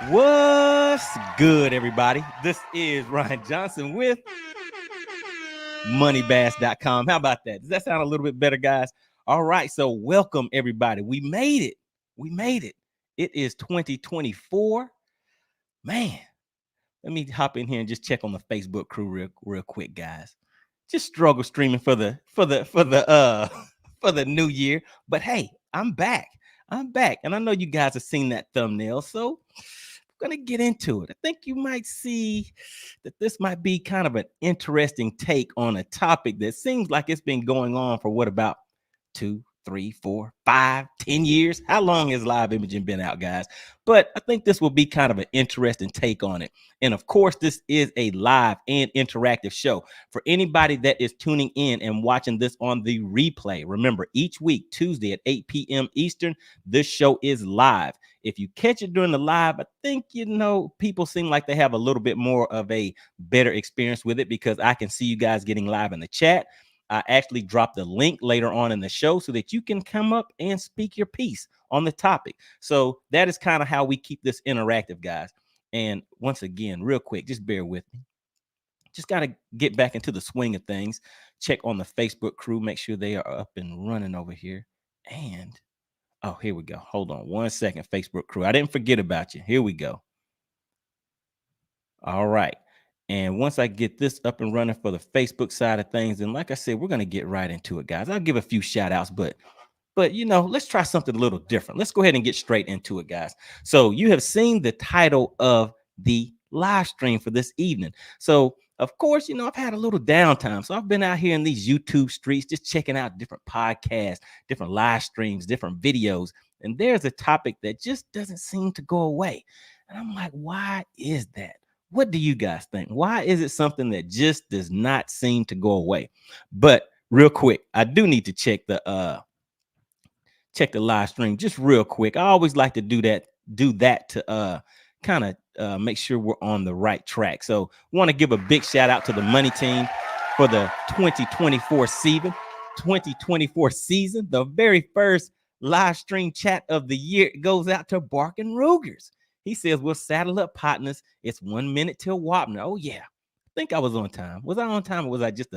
What's good, everybody? This is Ryan Johnson with MoneyBass.com. How about that? Does that sound a little bit better, guys? All right, so welcome, everybody. We made it. It is 2024. Man, let me hop in here and just check on the Facebook crew real quick, guys. Just struggle streaming for the for the new year, but hey, I'm back, and I know you guys have seen that thumbnail, so I'm gonna get into it. I think you might see that this might be kind of an interesting take on a topic that seems like it's been going on for what, about 2, 3, 4, 5, 10 years. How long has live imaging been out, guys? But I think this will be kind of an interesting take on it. And of course, this is a live and interactive show. For anybody that is tuning in and watching this on the replay, remember, each week, Tuesday at 8 p.m. Eastern, this show is live. If you catch it during the live, I think, people seem like they have a little bit more of a better experience with it because I can see you guys getting live in the chat. I actually dropped the link later on in the show so that you can come up and speak your piece on the topic. So that is kind of how we keep this interactive, guys. And once again, real quick, just bear with me. Just got to get back into the swing of things. Check on the Facebook crew. Make sure they are up and running over here. And, oh, here we go. Hold on 1 second, Facebook crew. I didn't forget about you. Here we go. All right. And once I get this up and running for the Facebook side of things, and like I said, we're going to get right into it, guys. I'll give a few shout outs, but let's try something a little different. Let's go ahead and get straight into it, guys. So you have seen the title of the live stream for this evening. So of course, I've had a little downtime. So I've been out here in these YouTube streets, just checking out different podcasts, different live streams, different videos. And there's a topic that just doesn't seem to go away. And I'm like, why is that? What do you guys think? Why is it something that just does not seem to go away? But real quick, I do need to check the live stream just real quick. I always like to do that to kind of make sure we're on the right track. So want to give a big shout out to the Money Team for the 2024 season. The very first live stream chat of the year goes out to Barkin' Rugers. He says, we'll saddle up, partners. It's 1 minute till Wapner. Oh, yeah. I think I was on time. Was I on time, or was I just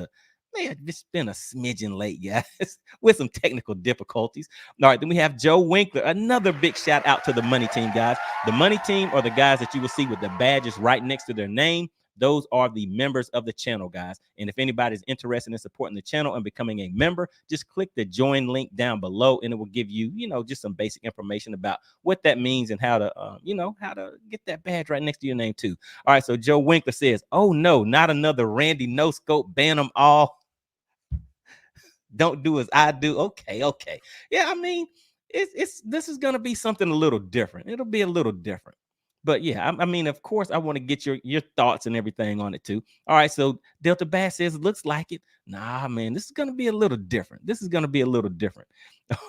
been a smidgen late, guys, with some technical difficulties? All right, then we have Joe Winkler. Another big shout out to the Money Team, guys. The Money Team are the guys that you will see with the badges right next to their name. Those are the members of the channel, guys. And if anybody's interested in supporting the channel and becoming a member, just click the join link down below, and it will give you, just some basic information about what that means and how to, how to get that badge right next to your name too. All right, so Joe Winkler says, oh no, not another Randy No Scope, ban them all. Don't do as I do. Okay. Yeah, I mean, this is gonna be something a little different. It'll be a little different. But yeah, I mean, of course, I want to get your thoughts and everything on it too. All right, so Delta Bass says, looks like it. Nah, man, this is going to be a little different.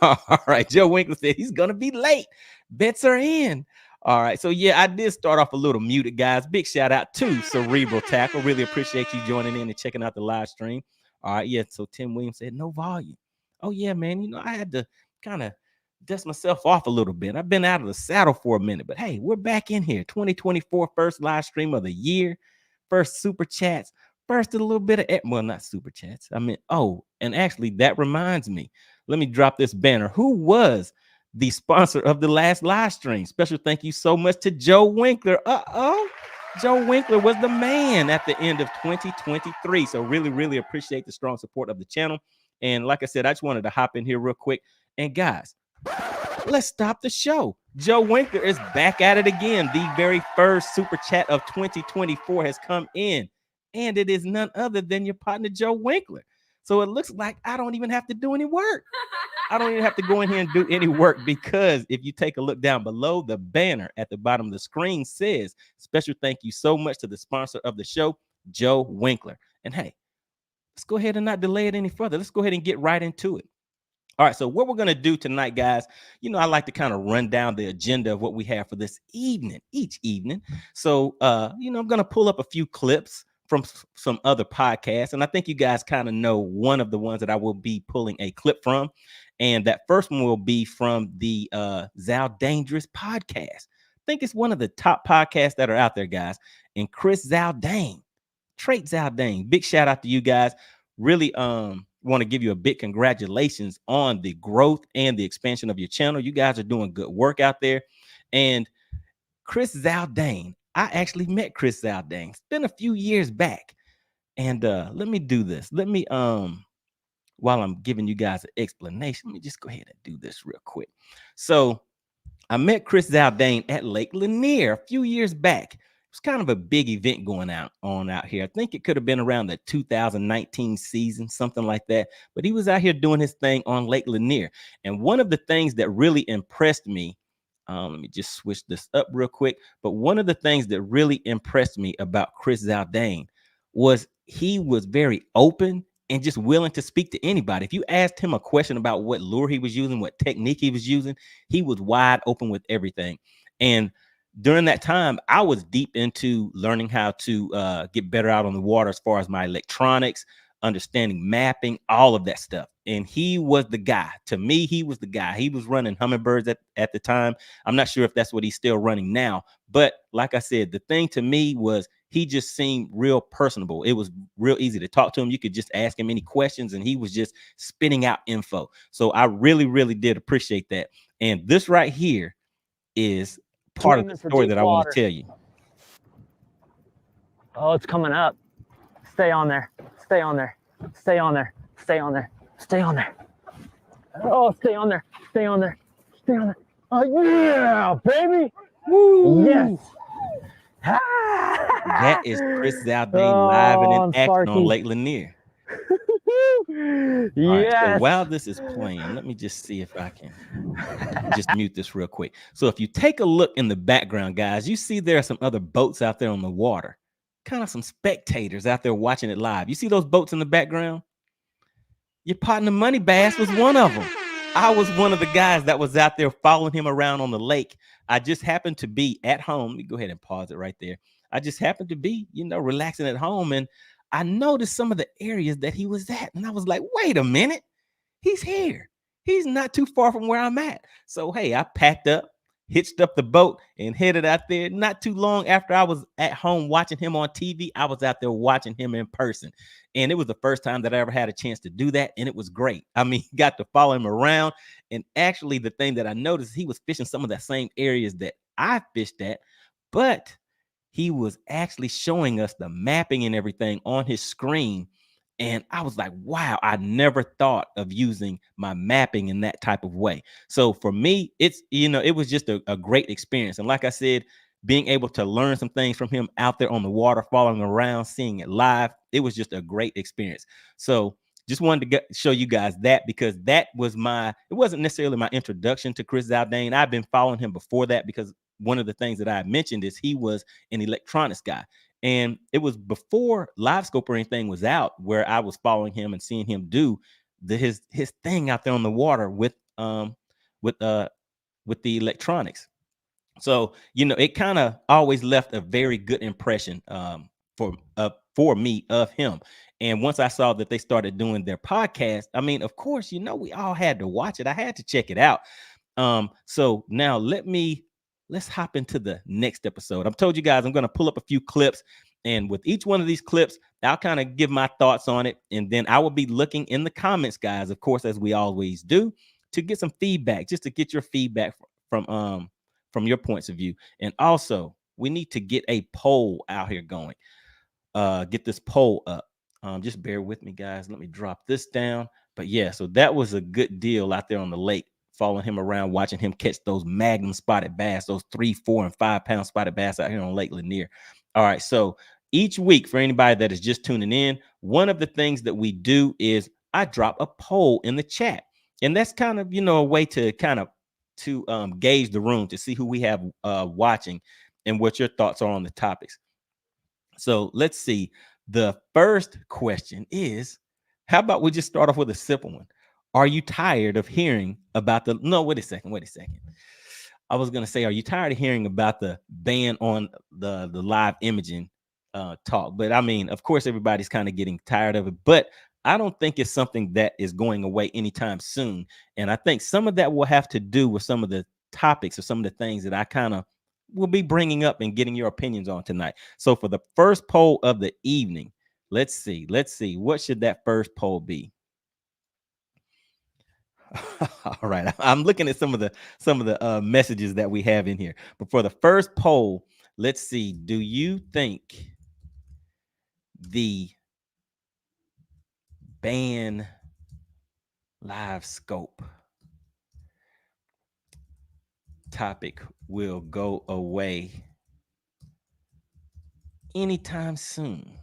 All right, Joe Winkler said he's going to be late. Bets are in. All right, so yeah, I did start off a little muted, guys. Big shout out to Cerebral Tackle. Really appreciate you joining in and checking out the live stream. All right, yeah, so Tim Williams said no volume. Oh yeah, man, I had to kind of dust myself off a little bit. I've been out of the saddle for a minute, but hey, we're back in here. 2024 first live stream of the year, first super chats, first a little bit of, well, not super chats. I mean, oh, and actually that reminds me, let me drop this banner. Who was the sponsor of the last live stream? Special thank you so much to Joe Winkler. Joe Winkler was the man at the end of 2023. So really appreciate the strong support of the channel. And like I said, I just wanted to hop in here real quick. And guys, let's stop the show. Joe Winkler is back at it again. The very first super chat of 2024 has come in, and it is none other than your partner, Joe Winkler. So it looks like I don't even have to do any work. I don't even have to go in here and do any work, because if you take a look down below, the banner at the bottom of the screen says, special thank you so much to the sponsor of the show, Joe Winkler. And hey, let's go ahead and not delay it any further. Let's go ahead and get right into it. All right, so what we're going to do tonight, guys, I like to kind of run down the agenda of what we have for this evening, each evening. So, I'm going to pull up a few clips from some other podcasts, and I think you guys kind of know one of the ones that I will be pulling a clip from, and that first one will be from the Zaldaingerous Podcast. think it's one of the top podcasts that are out there, guys. And Chris Zaldain, Trait Zaldain, big shout out to you guys. Really want to give you a big congratulations on the growth and the expansion of your channel. You guys are doing good work out there. And Chris Zaldain, I actually met Chris Zaldain. It's been a few years back. And let me do this. Let me while I'm giving you guys an explanation, let me just go ahead and do this real quick. So I met Chris Zaldain at Lake Lanier a few years back. It was kind of a big event going on out here. I think it could have been around the 2019 season, something like that. But he was out here doing his thing on Lake Lanier. And one of the things that really impressed me, let me just switch this up real quick. But one of the things that really impressed me about Chris Zaldain was he was very open and just willing to speak to anybody. If you asked him a question about what lure he was using, what technique he was using, he was wide open with everything. And during that time, I was deep into learning how to get better out on the water as far as my electronics, understanding mapping, all of that stuff. And he was the guy. To me, he was the guy. He was running Humminbirds at the time. I'm not sure if that's what he's still running now. But like I said, the thing to me was he just seemed real personable. It was real easy to talk to him. You could just ask him any questions, and he was just spitting out info. So I really, really did appreciate that. And this right here is part of the story that I want to tell you. Oh, it's coming up. Stay on there. Stay on there. Stay on there. Stay on there. Stay on there. Oh, stay on there. Stay on there. Stay on there. Oh, yeah, baby. Woo. Yes. That is Chris Zaldain live and in action on Lake Lanier. Yes. Right, so while this is playing, let me just see if I can just mute this real quick. So if you take a look in the background, guys, you see there are some other boats out there on the water, kind of some spectators out there watching it live. You see those boats in the background? Your partner MoneyBass was one of them. I was one of the guys that was out there following him around on the lake. I just happened to be at home. Let me go ahead and pause it right there. I just happened to be, relaxing at home, and I noticed some of the areas that he was at. And I was like, wait a minute, he's here. He's not too far from where I'm at. So, hey, I packed up, hitched up the boat, and headed out there. Not too long after I was at home watching him on TV, I was out there watching him in person. And it was the first time that I ever had a chance to do that. And it was great. I mean, got to follow him around. And actually, the thing that I noticed, he was fishing some of the same areas that I fished at, but he was actually showing us the mapping and everything on his screen. And I was like, wow, I never thought of using my mapping in that type of way. So for me, it's, it was just a great experience. And like I said, being able to learn some things from him out there on the water, following around, seeing it live, it was just a great experience. So just wanted to show you guys that, because that was it wasn't necessarily my introduction to Chris Zaldain. I've been following him before that, because one of the things that I mentioned is he was an electronics guy. And it was before LiveScope or anything was out where I was following him and seeing him do his thing out there on the water with the electronics. So, it kind of always left a very good impression for me of him. And once I saw that they started doing their podcast, I mean, of course, we all had to watch it. I had to check it out. So now let's hop into the next episode. I've told you guys I'm going to pull up a few clips, and with each one of these clips, I'll kind of give my thoughts on it. And then I will be looking in the comments, guys, of course, as we always do, to get some feedback, just to get your feedback from your points of view. And also, we need to get a poll out here going. Get this poll up. Just bear with me, guys. Let me drop this down. But yeah, so that was a good deal out there on the lake, following him around, watching him catch those magnum spotted bass, those 3, 4, and 5 pound spotted bass out here on Lake Lanier. All right, so each week, for anybody that is just tuning in, one of the things that we do is I drop a poll in the chat. And that's kind of, a way to gauge the room, to see who we have watching and what your thoughts are on the topics. So let's see. The first question is, how about we just start off with a simple one? Are you tired of hearing about wait a second. I was going to say, are you tired of hearing about the ban on the live imaging talk? But I mean, of course, everybody's kind of getting tired of it, but I don't think it's something that is going away anytime soon. And I think some of that will have to do with some of the topics or some of the things that I kind of we'll be bringing up and getting your opinions on tonight. So for the first poll of the evening, let's see. What should that first poll be? All right, I'm looking at some of the messages that we have in here. But for the first poll, let's see. Do you think the ban live scope topic will go away anytime soon?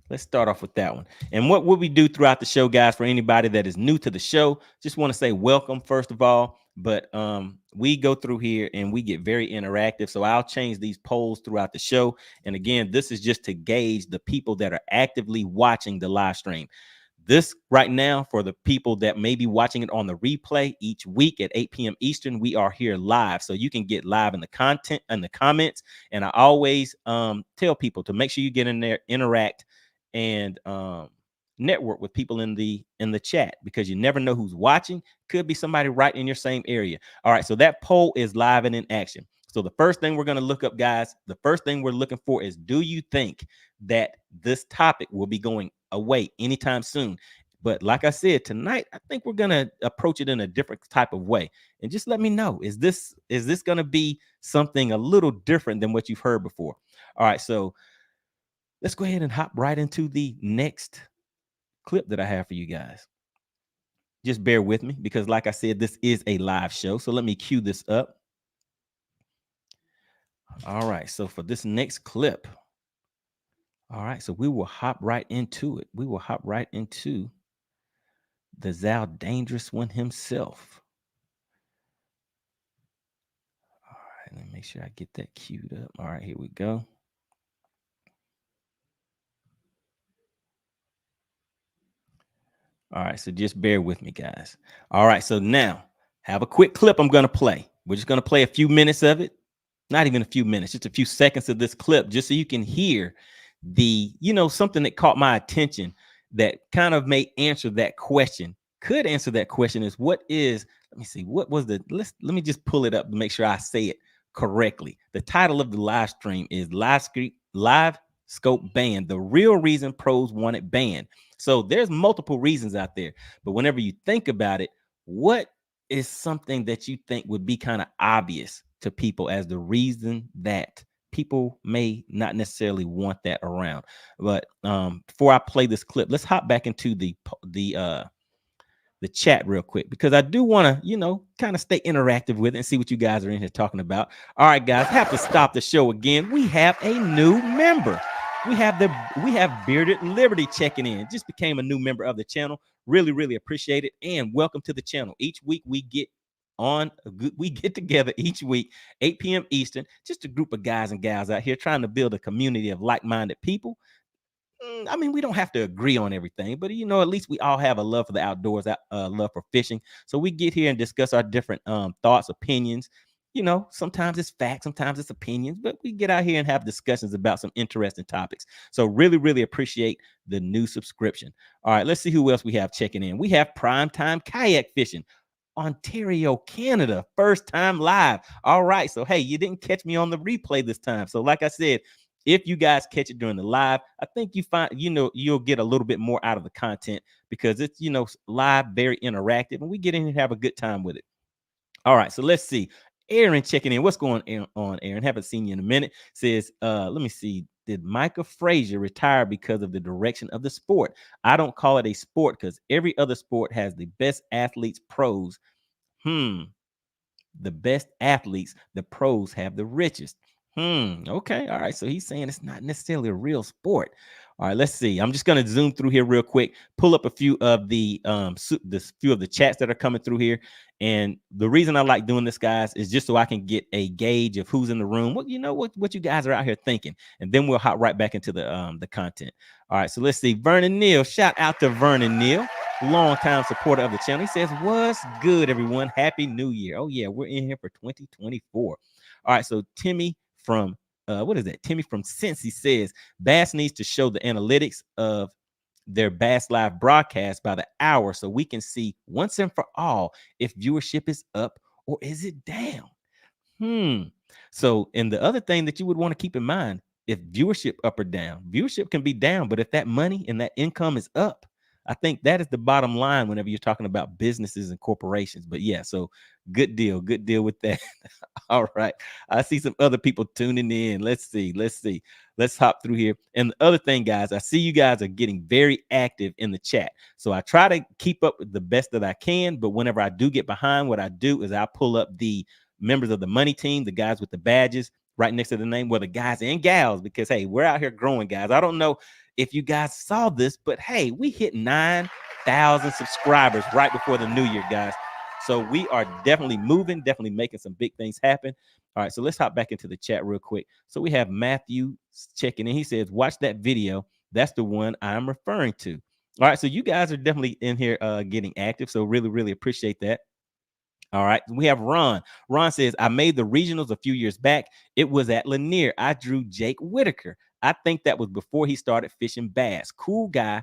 Let's start off with that one. And what will we do throughout the show, guys, for anybody that is new to the show? Just want to say welcome, first of all. But we go through here and we get very interactive. So I'll change these polls throughout the show. And again, this is just to gauge the people that are actively watching the live stream. This right now, for the people that may be watching it on the replay each week at 8 p.m. Eastern, we are here live. So you can get live in the content and the comments. And I always tell people to make sure you get in there, interact, and network with people in the chat, because you never know who's watching. Could be somebody right in your same area. All right, so that poll is live and in action. So the first thing we're going to look up, guys, the first thing we're looking for is, do you think that this topic will be going away anytime soon? But like I said, tonight, I think we're going to approach it in a different type of way. And just let me know, is this going to be something a little different than what you've heard before? All right, so let's go ahead and hop right into the next clip that I have for you guys. Just bear with me, because like I said, this is a live show. So let me cue this up. All right, so for this next clip, all right, so we will hop right into it. We will hop right into the Zaldaingerous one himself. All right, let me make sure I get that queued up. All right, here we go. All right, so just bear with me, guys. All right, so now have a quick clip I'm going to play. We're just going to play a few minutes of it. Not even a few minutes, just a few seconds of this clip, just so you can hear the, something that caught my attention that kind of may answer that question. Could answer that question is, what is, let me see, what was the, let me just pull it up to make sure I say it correctly. The title of the live stream is LiveScope Ban, the real reason pros want it banned. So there's multiple reasons out there, but whenever you think about it, what is something that you think would be kind of obvious to people as the reason that people may not necessarily want that around? But before I play this clip, let's hop back into the chat real quick, because I do want to, kind of stay interactive with it and see what you guys are in here talking about. All right, guys, have to stop the show again. We have a new member. We have Bearded Liberty checking in. Just became a new member of the channel. Really, really appreciate it. And welcome to the channel. Each week we get together each week, 8 p.m. Eastern, just a group of guys and gals out here trying to build a community of like-minded people. I mean, we don't have to agree on everything, but at least we all have a love for the outdoors, love for fishing. So we get here and discuss our different thoughts, opinions. Sometimes it's facts, sometimes it's opinions, but we get out here and have discussions about some interesting topics. So really, really appreciate the new subscription. All right, let's see who else we have checking in. We have Primetime Kayak Fishing, Ontario, Canada, first time live. All right, so hey, you didn't catch me on the replay this time. So like I said, if you guys catch it during the live, I think you find, you'll get a little bit more out of the content, because it's, live, very interactive, and we get in and have a good time with it. All right, so let's see. Aaron checking in. What's going on, Aaron? Haven't seen you in a minute. Says, let me see. Did Micah Frazier retire because of the direction of the sport? I don't call it a sport, because every other sport has the best athletes, pros. The best athletes, the pros have the richest. Okay. All right. So he's saying it's not necessarily a real sport. All right, let's see. I'm just going to zoom through here real quick, pull up a few of the few of the chats that are coming through here. And the reason I like doing this, guys, is just so I can get a gauge of who's in the room. What you guys are out here thinking, and then we'll hop right back into the content. All right, so let's see. Vernon Neal, shout out to Vernon Neal, longtime supporter of the channel. He says, "What's good, everyone? Happy New Year!" Oh yeah, we're in here for 2024. All right, so Timmy from Timmy from Cincy says, Bass needs to show the analytics of their Bass Live broadcast by the hour, so we can see once and for all if viewership is up or is it down. So, and the other thing that you would want to keep in mind, if viewership up or down, viewership can be down, but if that money and that income is up, I think that is the bottom line whenever you're talking about businesses and corporations. But yeah, so good deal with that. All right. I see some other people tuning in. Let's see. Let's hop through here. And the other thing, guys, I see you guys are getting very active in the chat. So I try to keep up with the best that I can. But whenever I do get behind, what I do is I pull up the members of the money team, the guys with the badges right next to the name, well, the guys and gals, because hey, we're out here growing, guys. I don't know if you guys saw this, but hey, we hit 9,000 subscribers right before the new year, guys. So we are definitely moving, definitely making some big things happen. All right, so let's hop back into the chat real quick. So we have Matthew checking in. He says, watch that video. That's the one I'm referring to. All right, so you guys are definitely in here getting active. So really appreciate that. All right, we have Ron. Ron says, I made the regionals a few years back. It was at Lanier. I drew Jake Whitaker. I think that was before he started fishing bass. Cool guy,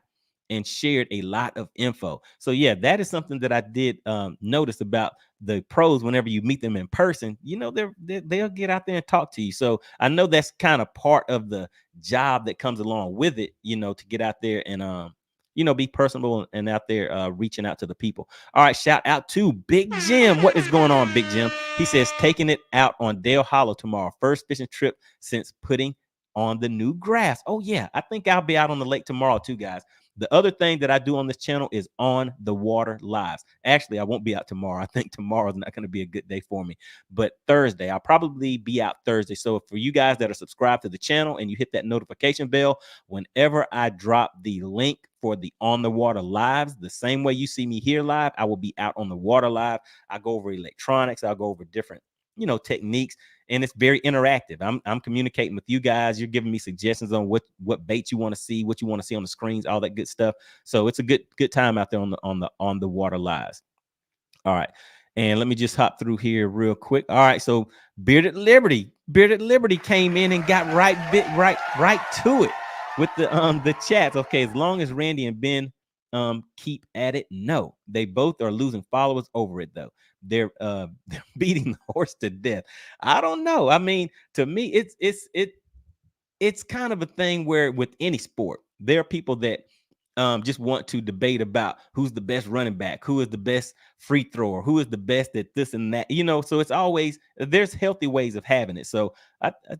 and shared a lot of info. So yeah, that is something that I did notice about the pros. Whenever you meet them in person, you know, they'll get out there and talk to you. So I know that's kind of part of the job that comes along with it, you know, to get out there and you know, be personable and out there reaching out to the people. All right, shout out to Big Jim. What is going on, Big Jim? He says, taking it out on Dale Hollow tomorrow. First fishing trip since putting on the new grass. Oh yeah, I think I'll be out on the lake tomorrow too, guys. The other thing that I do on this channel is on the water lives. Actually, I won't be out tomorrow. I think tomorrow is not going to be a good day for me. But Thursday, I'll probably be out Thursday. So for you guys that are subscribed to the channel and you hit that notification bell, whenever I drop the link for the on the water lives, the same way you see me here live, I will be out on the water live. I go over electronics. I'll go over different, you know, techniques. And it's very interactive. I'm communicating with you guys. You're giving me suggestions on what baits you want to see, what you want to see on the screens, all that good stuff. So it's a good time out there on the water lives. All right. And let me just hop through here real quick. All right. So Bearded Liberty came in and got right to it with the chats. Okay, as long as Randy and Ben keep at it. No, they both are losing followers over it though. They're beating the horse to death. I don't know. I mean, to me, it's kind of a thing where with any sport, there are people that just want to debate about who's the best running back, who is the best free thrower, who is the best at this and that, you know. So it's always, there's healthy ways of having it. So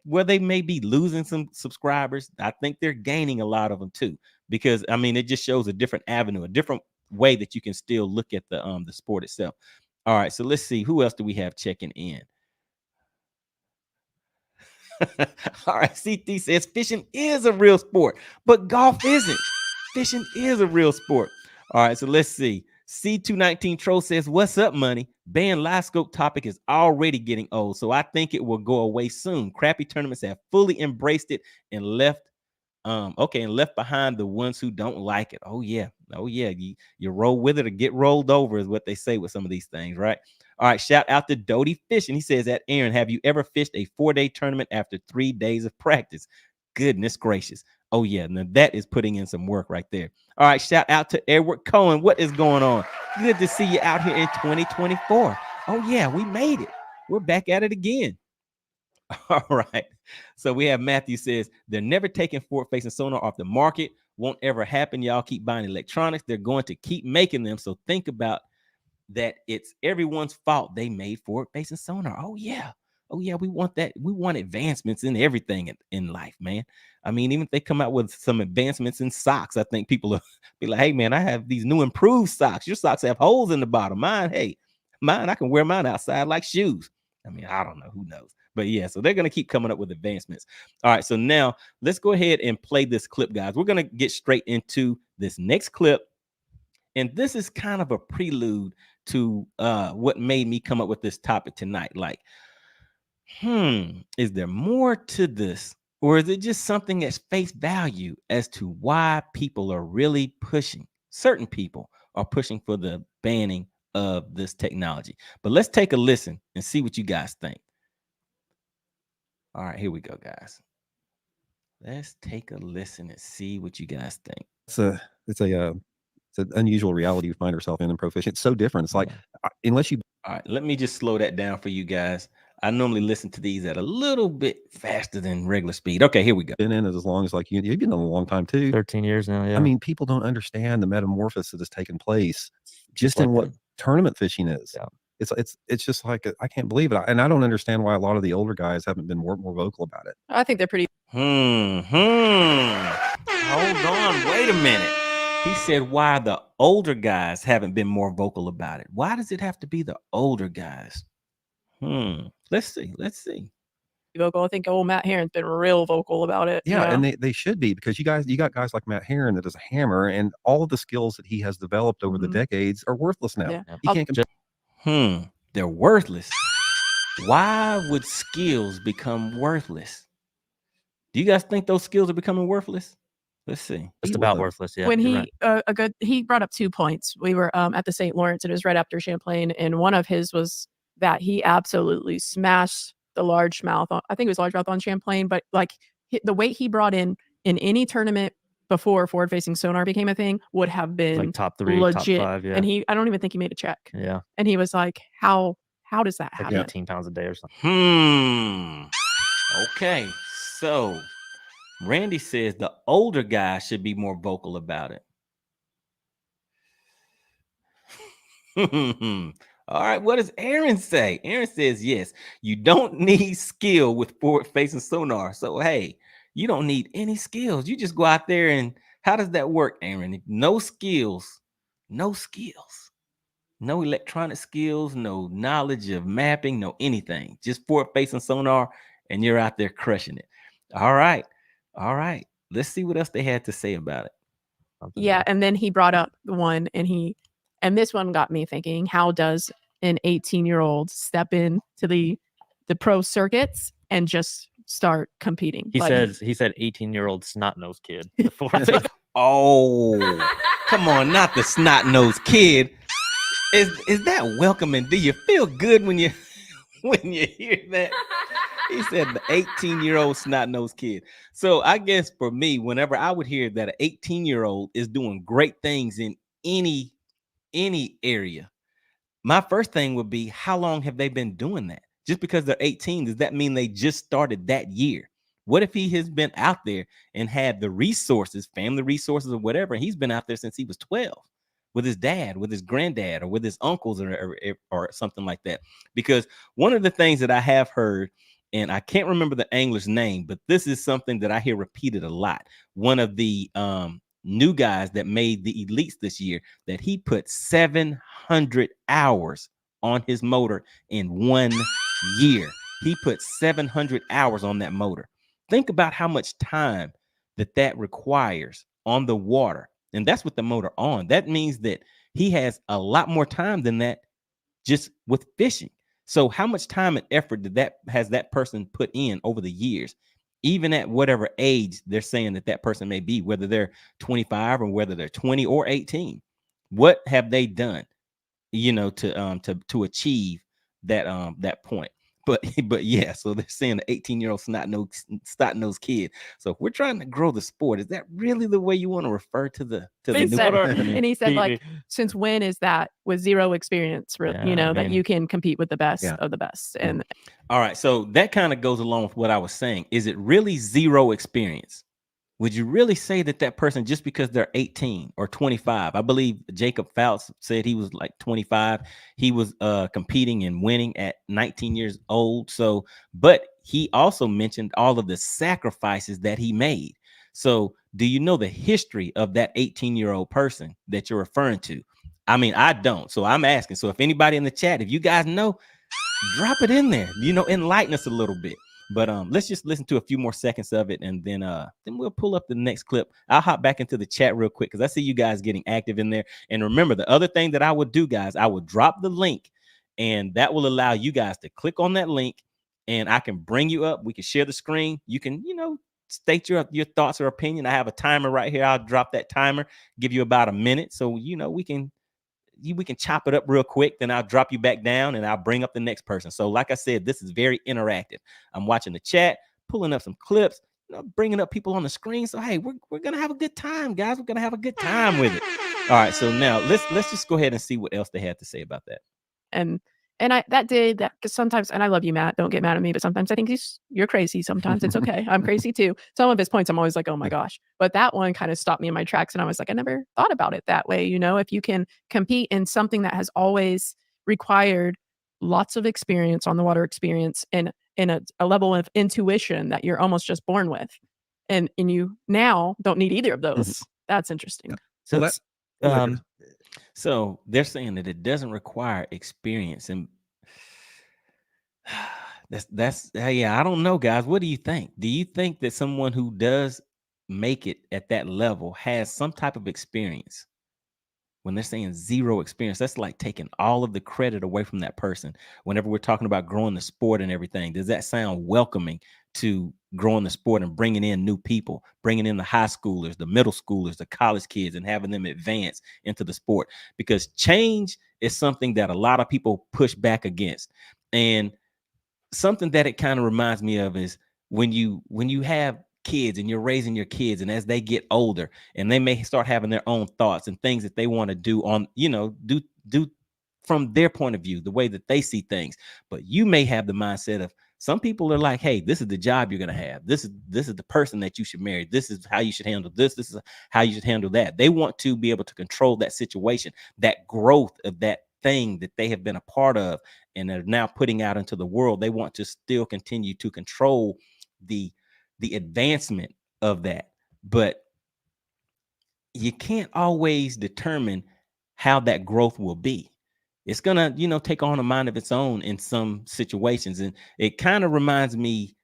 where they may be losing some subscribers, I think they're gaining a lot of them too, because I mean, it just shows a different avenue, a different way that you can still look at the sport itself. All right, so let's see, who else do we have checking in? All right, CT says fishing is a real sport, but golf isn't. Fishing is a real sport. All right, so let's see. C219 Troll says, what's up, money? Ban LiveScope topic is already getting old, so I think it will go away soon. Crappy tournaments have fully embraced it and left behind the ones who don't like it. Oh yeah. You roll with it or get rolled over is what they say with some of these things, right? All right, shout out to Doty Fishing. He says that, Aaron, have you ever fished a 4-day tournament after 3 days of practice? Goodness gracious. Oh yeah, now that is putting in some work right there. All right, shout out to Edward Cohen. What is going on? Good to see you out here in 2024. Oh yeah, we made it. We're back at it again. All right. So we have Matthew says they're never taking forward-facing sonar off the market. Won't ever happen. Y'all keep buying electronics. They're going to keep making them. So think about that. It's everyone's fault they made forward-facing sonar. Oh yeah. We want that. We want advancements in everything in life, man. I mean, even if they come out with some advancements in socks, I think people will be like, hey man, I have these new improved socks. Your socks have holes in the bottom. Mine, I can wear mine outside like shoes. I mean, I don't know, who knows. But yeah, so they're going to keep coming up with advancements. All right, so now let's go ahead and play this clip, guys. We're going to get straight into this next clip. And this is kind of a prelude to what made me come up with this topic tonight. Like, is there more to this? Or is it just something that's face value as to why people are really pushing? Certain people are pushing for the banning of this technology. But let's take a listen and see what you guys think. All right, here we go, guys. Let's take a listen and see what you guys think. It's an unusual reality you find yourself in pro fishing. It's so different. It's like, unless you. All right, let me just slow that down for you guys. I normally listen to these at a little bit faster than regular speed. Okay, here we go. Been in it as long as like you've been in a long time too. 13 years now. Yeah. I mean, people don't understand the metamorphosis that has taken place just in like what tournament fishing is. Yeah. It's just like I can't believe it, and I don't understand why a lot of the older guys haven't been more vocal about it. I think they're pretty. Hold on, wait a minute. He said why the older guys haven't been more vocal about it. Why does it have to be the older guys? Let's see. Vocal. I think old Matt Heron's been real vocal about it. Yeah, and they should be, because you got guys like Matt Heron that is a hammer, and all of the skills that he has developed over the decades are worthless now. Yeah. He can't They're worthless. Why would skills become worthless? Do you guys think those skills are becoming worthless? Let's see. Just about worthless. Yeah. When he brought up 2 points. We were at the St. Lawrence, and it was right after Champlain, and one of his was that he absolutely smashed the largemouth. I think it was largemouth on Champlain, but like the weight he brought in any tournament before forward facing sonar became a thing would have been like top 3, legit. top 5. Yeah. And I don't even think he made a check. Yeah. And he was like, how does that Like happen? 18 pounds a day or something. Okay. So Randy says the older guys should be more vocal about it. All right, what does Aaron say? Aaron says, yes, you don't need skill with forward-facing sonar. So, hey, you don't need any skills. You just go out there and how does that work, Aaron? No skills, no electronic skills, no knowledge of mapping, no anything. Just forward-facing sonar, and you're out there crushing it. All right. Let's see what else they had to say about it. Yeah, and then he brought up the one, and this one got me thinking, how does an 18-year-old step into the pro circuits and just start competing? He said 18-year-old snot-nosed kid. Oh, come on, not the snot-nosed kid. Is that welcoming? Do you feel good when you hear that? He said the 18-year-old snot-nosed kid. So I guess for me, whenever I would hear that an 18-year-old is doing great things in any area, my first thing would be, how long have they been doing that? Just because they're 18, does that mean they just started that year? What if he has been out there and had the resources, family resources or whatever, and he's been out there since he was 12 with his dad, with his granddad, or with his uncles or something like that? Because one of the things that I have heard, and I can't remember the angler's name, but this is something that I hear repeated a lot. One of the new guys that made the elites this year, that he put 700 hours on his motor in 1 year. He put 700 hours on that motor. Think about how much time that requires on the water. And that's with the motor on. That means that he has a lot more time than that just with fishing. So how much time and effort has that person put in over the years, even at whatever age they're saying that person may be, whether they're 25 or whether they're 20 or 18? What have they done, to achieve that point? But yeah, so they're saying the 18-year-old snot-nosed kid. So if we're trying to grow the sport, is that really the way you want to refer to the and he said, like, since when is that with zero experience, that you can compete with the best of the best? And all right, so that kind of goes along with what I was saying. Is it really zero experience? Would you really say that person, just because they're 18 or 25, I believe Jacob Fouts said he was like 25, he was competing and winning at 19 years old. So, but he also mentioned all of the sacrifices that he made. So do you know the history of that 18-year-old person that you're referring to? I mean, I don't. So I'm asking. So if anybody in the chat, if you guys know, drop it in there, enlighten us a little bit. But let's just listen to a few more seconds of it, and then we'll pull up the next clip. I'll hop back into the chat real quick because I see you guys getting active in there. And remember, the other thing that I would do, guys, I would drop the link, and that will allow you guys to click on that link, and I can bring you up. We can share the screen. You can, state your thoughts or opinion. I have a timer right here. I'll drop that timer, give you about a minute, so we can chop it up real quick. Then I'll drop you back down and I'll bring up the next person. So like I said, this is very interactive. I'm watching the chat, pulling up some clips, bringing up people on the screen. So, hey, we're going to have a good time, guys. We're going to have a good time with it. All right. So now let's just go ahead and see what else they had to say about that. And And that did that, because sometimes, and I love you, Matt, don't get mad at me, but sometimes I think you're crazy. Sometimes it's okay. I'm crazy too. Some of his points, I'm always like, oh my gosh. But that one kind of stopped me in my tracks. And I was like, I never thought about it that way. You know, if you can compete in something that has always required lots of experience, on the water experience, and in a level of intuition that you're almost just born with. And you now don't need either of those. That's interesting. So That's So they're saying that it doesn't require experience, and that's yeah. I don't know, guys. What do you think? Do you think that someone who does make it at that level has some type of experience? When they're saying zero experience, that's like taking all of the credit away from that person. Whenever we're talking about growing the sport and everything, does that sound welcoming to growing the sport and bringing in new people, bringing in the high schoolers, the middle schoolers, the college kids, and having them advance into the sport? Because change is something that a lot of people push back against. And something that it kind of reminds me of is when you have kids and you're raising your kids, and as they get older and they may start having their own thoughts and things that they want to do on, do from their point of view, the way that they see things. But you may have the mindset of, some people are like, hey, this is the job you're going to have. This is the person that you should marry. This is how you should handle this. This is how you should handle that. They want to be able to control that situation, that growth of that thing that they have been a part of and are now putting out into the world. They want to still continue to control the advancement of that. But you can't always determine how that growth will be. It's gonna, take on a mind of its own in some situations. And it kind of reminds me,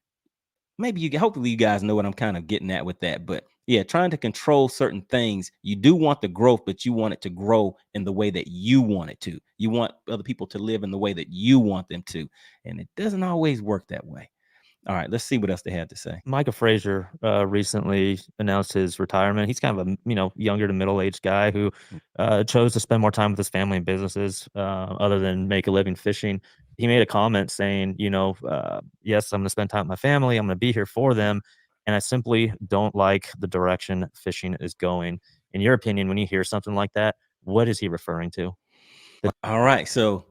hopefully you guys know what I'm kind of getting at with that. But yeah, trying to control certain things. You do want the growth, but you want it to grow in the way that you want it to. You want other people to live in the way that you want them to. And it doesn't always work that way. All right, let's see what else they had to say. Micah Frazier recently announced his retirement. He's kind of a younger to middle-aged guy who chose to spend more time with his family and businesses other than make a living fishing. He made a comment saying, yes, I'm going to spend time with my family. I'm going to be here for them. And I simply don't like the direction fishing is going. In your opinion, when you hear something like that, what is he referring to? All right, so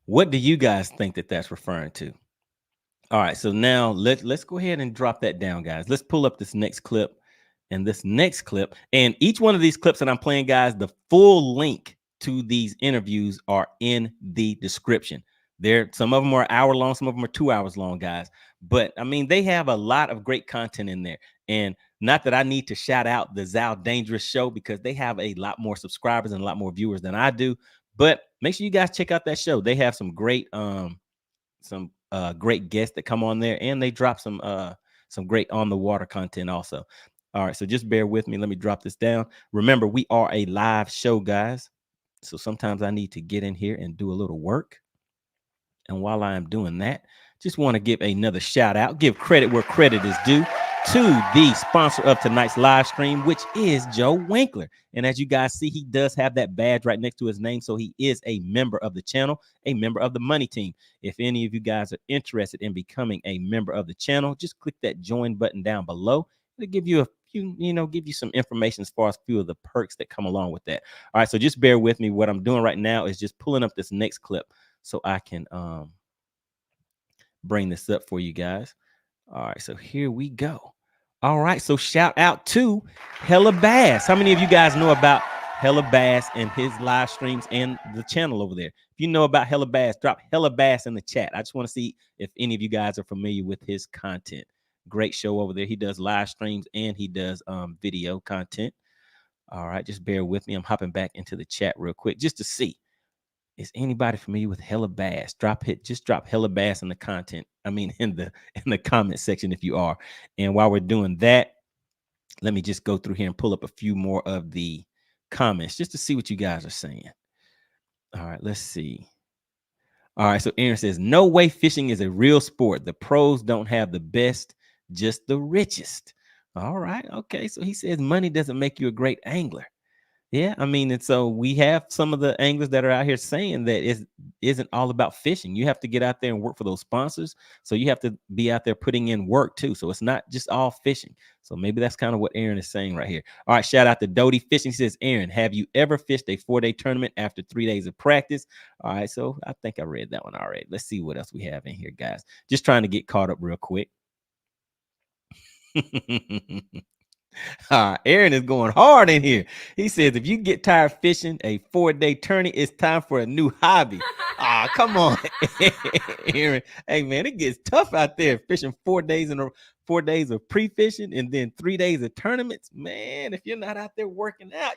what do you guys think that that's referring to? All right, so now let's go ahead and drop that down, guys. Let's pull up this next clip and this next clip. And each one of these clips that I'm playing, guys, the full link to these interviews are in the description. Some of them are an hour long, some of them are 2 hours long, guys. But I mean, they have a lot of great content in there. And not that I need to shout out the Zaldaingerous show, because they have a lot more subscribers and a lot more viewers than I do. But make sure you guys check out that show. They have some great great guests that come on there, and they drop some great on the water content also. All right, so just bear with me. Let me drop this down. Remember, we are a live show, guys. So sometimes I need to get in here and do a little work. And while I am doing that, just want to give another shout out, give credit where credit is due, to the sponsor of tonight's live stream, which is Joe Winkler. And as you guys see, he does have that badge right next to his name. So he is a member of the channel, a member of the Money Team. If any of you guys are interested in becoming a member of the channel, just click that join button down below. It'll give you give you some information as far as a few of the perks that come along with that. All right, so just bear with me. What I'm doing right now is just pulling up this next clip so I can bring this up for you guys. All right, so here we go. All right, so shout out to HellaBass. How many of you guys know about HellaBass and his live streams and the channel over there? If you know about HellaBass, drop HellaBass in the chat. I just want to see if any of you guys are familiar with his content. Great show over there. He does live streams and he does video content. All right, just bear with me. I'm hopping back into the chat real quick just to see. Is anybody familiar with HellaBass? Just drop HellaBass in the content. I mean, in the comment section if you are. And while we're doing that, let me just go through here and pull up a few more of the comments just to see what you guys are saying. All right, let's see. All right, so Aaron says, no way fishing is a real sport. The pros don't have the best, just the richest. All right, okay. So he says money doesn't make you a great angler. Yeah, I mean, and so we have some of the anglers that are out here saying that it isn't all about fishing. You have to get out there and work for those sponsors. So you have to be out there putting in work too. So it's not just all fishing. So maybe that's kind of what Aaron is saying right here. All right, shout out to Doty Fishing. He says, Aaron, have you ever fished a 4-day tournament after 3 days of practice? All right, so I think I read that one already. Let's see what else we have in here, guys. Just trying to get caught up real quick. Aaron is going hard in here. He says, if you get tired fishing a 4-day tourney, it's time for a new hobby. Come on, Aaron. Hey, man, it gets tough out there fishing 4 days in 4 days of pre-fishing and then 3 days of tournaments. Man, if you're not out there working out,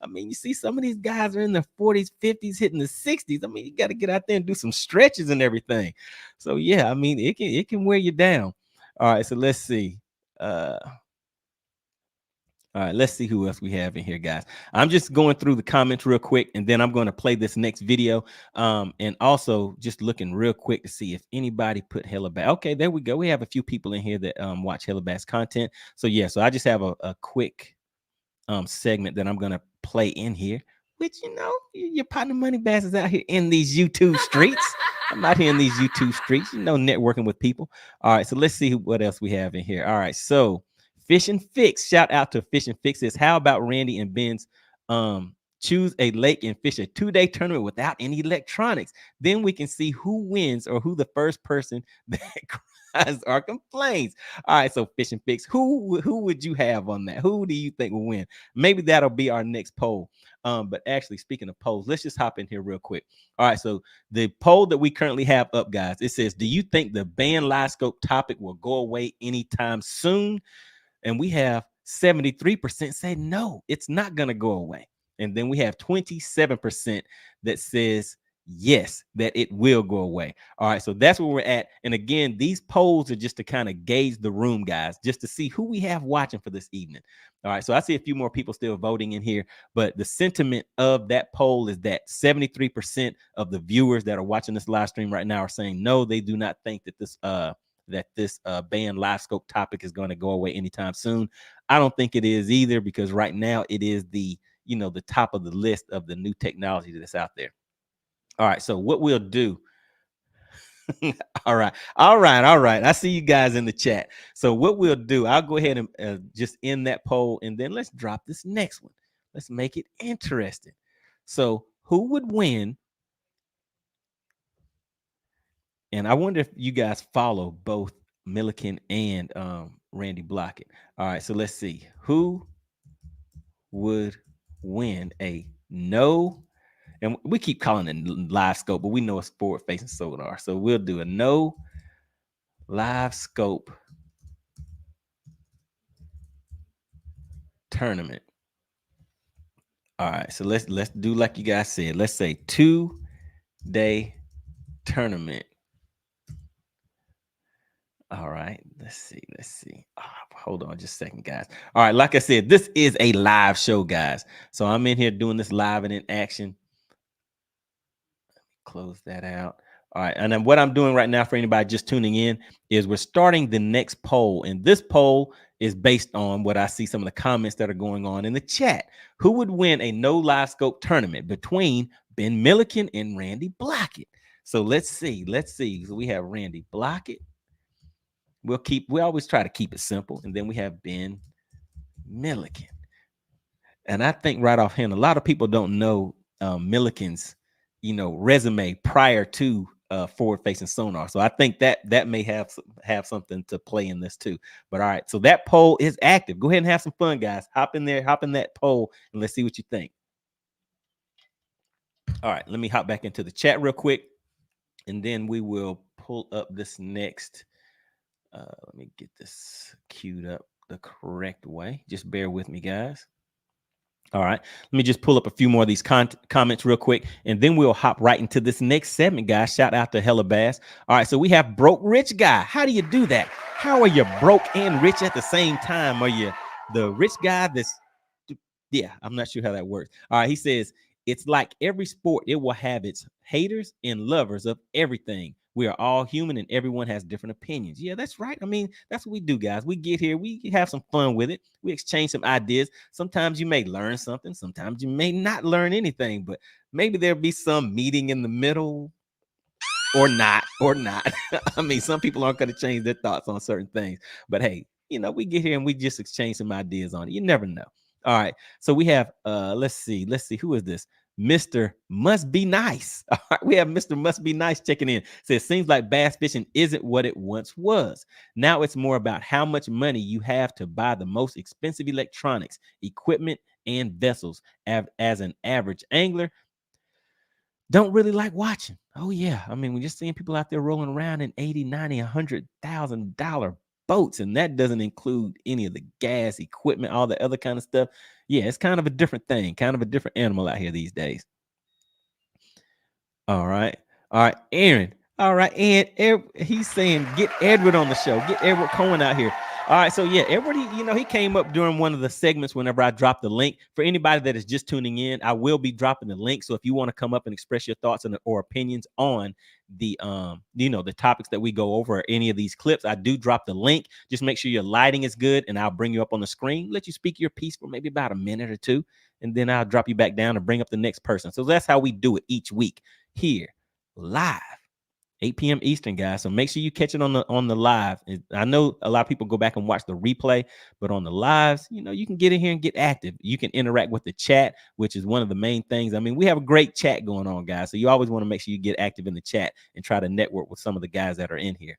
I mean, you see some of these guys are in their 40s, 50s, hitting the 60s. I mean, you got to get out there and do some stretches and everything. So, yeah, I mean, it can wear you down. All right, so let's see. All right, let's see who else we have in here, guys. I'm just going through the comments real quick, and then I'm going to play this next video. And also just looking real quick to see if anybody put HellaBass. Okay, there we go. We have a few people in here that watch HellaBass content. So yeah, so I just have a quick segment that I'm going to play in here, which, your partner MoneyBass is out here in these YouTube streets. I'm out here in these YouTube streets, networking with people. All right, so let's see what else we have in here. All right, so Fishing Fix, shout out to Fishing Fix. Says, how about Randy and Ben's choose a lake and fish a 2-day tournament without any electronics? Then we can see who wins or who the first person that cries or complains. All right, so Fishing Fix, who would you have on that? Who do you think will win? Maybe that'll be our next poll. But actually, speaking of polls, let's just hop in here real quick. All right, so the poll that we currently have up, guys, it says, do you think the ban LiveScope topic will go away anytime soon? And we have 73% say no, it's not going to go away. And then we have 27% that says yes, that it will go away. All right, so that's where we're at. And again, these polls are just to kind of gauge the room, guys, just to see who we have watching for this evening. All right, so I see a few more people still voting in here, but the sentiment of that poll is that 73% of the viewers that are watching this live stream right now are saying no, they do not think that this ban LiveScope topic is going to go away anytime soon. I don't think it is either, because right now it is the top of the list of the new technology that's out there. All right, so what we'll do. all right. I see you guys in the chat. So what we'll do, I'll go ahead and just end that poll, and then let's drop this next one. Let's make it interesting. So who would win? And I wonder if you guys follow both Milliken and Randy Blockett. All right, so let's see. Who would win a no? And we keep calling it LiveScope, but we know it's forward-facing sonar. So we'll do a no LiveScope tournament. All right, so let's do like you guys said. Let's say 2-day tournament. All right, let's see. Hold on just a second, guys. All right, like I said, this is a live show, guys. So I'm in here doing this live and in action. Let me close that out. All right, and then what I'm doing right now for anybody just tuning in is we're starting the next poll. And this poll is based on what I see some of the comments that are going on in the chat. Who would win a no LiveScope tournament between Ben Milliken and Randy Blockett? So let's see. So we have Randy Blockett. We always try to keep it simple. And then we have Ben Milliken. And I think right offhand, a lot of people don't know Milliken's, resume prior to forward-facing sonar. So I think that may have something to play in this too. But all right, so that poll is active. Go ahead and have some fun, guys. Hop in there, hop in that poll, and let's see what you think. All right, let me hop back into the chat real quick, and then we will pull up this next. Let me get this queued up the correct way. Just bear with me, guys. All right. Let me just pull up a few more of these comments real quick, and then we'll hop right into this next segment, guys. Shout out to HellaBass. All right. So we have broke rich guy. How do you do that? How are you broke and rich at the same time? Are you the rich guy I'm not sure how that works. All right. He says, it's like every sport, it will have its haters and lovers of everything. We are all human and everyone has different opinions. Yeah, that's right. I mean, that's what we do, guys. We get here, we have some fun with it. We exchange some ideas. Sometimes you may learn something. Sometimes you may not learn anything, but maybe there'll be some meeting in the middle or not. I mean, some people aren't going to change their thoughts on certain things, but hey, we get here and we just exchange some ideas on it. You never know. All right. So we have, let's see, who is this? Mr. Must Be Nice. All right, we have Mr. Must Be Nice checking in. Says, seems like bass fishing isn't what it once was. Now it's more about how much money you have to buy the most expensive electronics, equipment, and vessels. As an average angler, don't really like watching. Oh yeah, I mean, we're just seeing people out there rolling around in $80, $90, $100,000 boats, and that doesn't include any of the gas, equipment, all the other kind of stuff. Yeah, it's kind of a different thing, kind of a different animal out here these days. All right, Aaron. All right, and he's saying get Edward on the show. Get Edward Cohen out here. All right, so yeah, Edward, he came up during one of the segments whenever I dropped the link. For anybody that is just tuning in, I will be dropping the link. So if you want to come up and express your thoughts or opinions on the the topics that we go over or any of these clips, I do drop the link. Just make sure your lighting is good, and I'll bring you up on the screen, let you speak your piece for maybe about a minute or two, and then I'll drop you back down and bring up the next person. So that's how we do it each week here live. 8 p.m. Eastern, guys. So make sure you catch it on the live. I know a lot of people go back and watch the replay, but on the lives, you can get in here and get active. You can interact with the chat, which is one of the main things. I mean, we have a great chat going on, guys. So you always want to make sure you get active in the chat and try to network with some of the guys that are in here.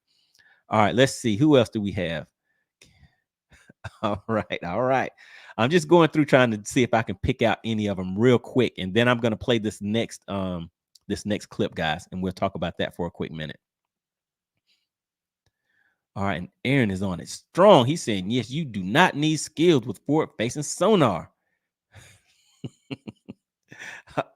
All right, let's see. Who else do we have? All right. I'm just going through trying to see if I can pick out any of them real quick, and then I'm going to play this next clip, guys, and we'll talk about that for a quick minute. All right, and Aaron is on it strong. He's saying, yes, you do not need skills with forward-facing sonar.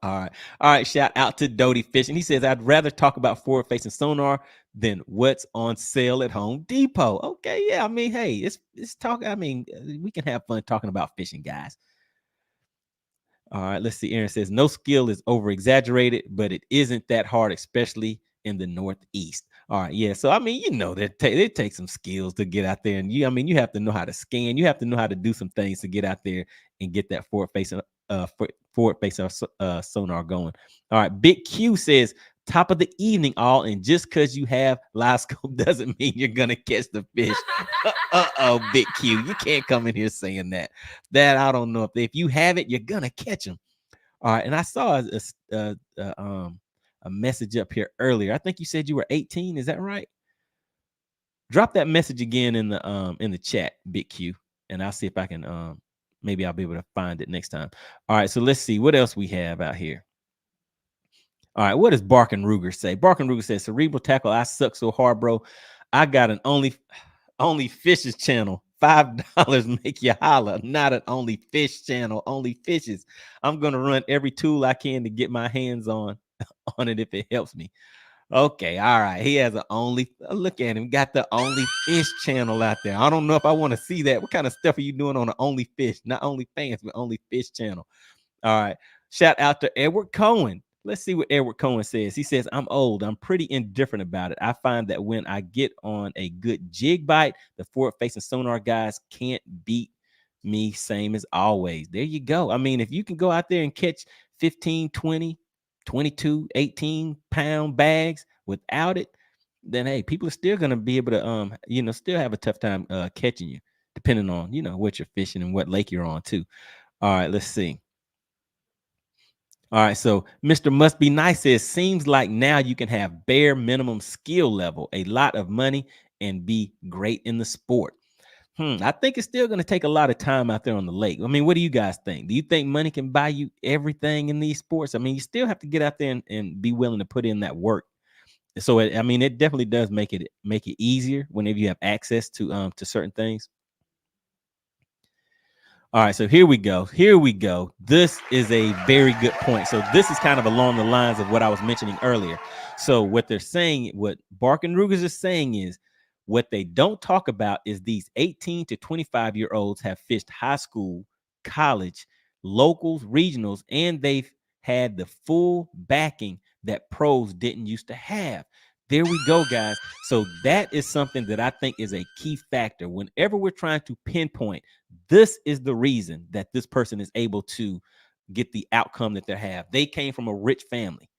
All right. Shout out to Doty Fishing. He says, I'd rather talk about forward-facing sonar than what's on sale at Home Depot. Okay, yeah. I mean, hey, it's talk. I mean, we can have fun talking about fishing, guys. All right, let's see. Aaron says, no skill is over-exaggerated, but it isn't that hard, especially in the Northeast. All right, yeah. So, I mean, it takes some skills to get out there. And you have to know how to scan. You have to know how to do some things to get out there and get that forward-facing sonar going. All right, Big Q says, top of the evening, all, and just because you have LiveScope doesn't mean you're gonna catch the fish. Big Q, you can't come in here saying that. I don't know if you have it, you're gonna catch them. All right, and I saw a message up here earlier. I think you said you were 18. Is that right? Drop that message again in the chat, Big Q, and I'll see if I can maybe I'll be able to find it next time. All right, so let's see what else we have out here. All right, what does Barkin Ruger say? Barkin Ruger says, cerebral tackle, I suck so hard, bro. I got an only fishes channel. $5 make you holler. Not an only fish channel, only fishes. I'm gonna run every tool I can to get my hands on it if it helps me. Okay, all right. He has look at him, got the only fish channel out there. I don't know if I want to see that. What kind of stuff are you doing on the only fish? Not only fans, but only fish channel. All right. Shout out to Edward Cohen. Let's see what Edward Cohen says. He says, I'm old. I'm pretty indifferent about it. I find that when I get on a good jig bite, the forward-facing sonar guys can't beat me, same as always. There you go. I mean, if you can go out there and catch 15, 20, 22, 18-pound bags without it, then, hey, people are still going to be able to, still have a tough time catching you, depending on, what you're fishing and what lake you're on, too. All right, let's see. All right, so Mr. Must Be Nice says, seems like now you can have bare minimum skill level, a lot of money, and be great in the sport. I think it's still going to take a lot of time out there on the lake. I mean, what do you guys think? Do you think money can buy you everything in these sports? I mean, you still have to get out there and be willing to put in that work. So, it definitely does make it easier whenever you have access to certain things. All right, so here we go. This is a very good point. So this is kind of along the lines of what I was mentioning earlier. So what they're saying, what Barkin Rugers is saying is, what they don't talk about is these 18 to 25-year-olds have fished high school, college, locals, regionals, and they've had the full backing that pros didn't used to have. There we go, guys. So that is something that I think is a key factor. Whenever we're trying to pinpoint, this is the reason that this person is able to get the outcome that they have. They came from a rich family.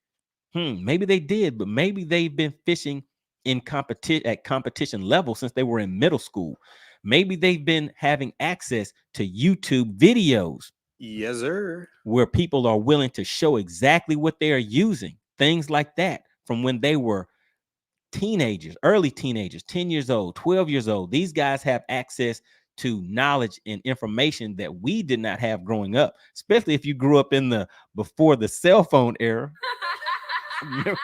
Maybe they did, but maybe they've been fishing in competition level since they were in middle school. Maybe they've been having access to YouTube videos. Yes, sir. Where people are willing to show exactly what they are using. Things like that from when they were teenagers, early teenagers, 10 years old, 12 years old. These guys have access to knowledge and information that we did not have growing up, especially if you grew up in before the cell phone era.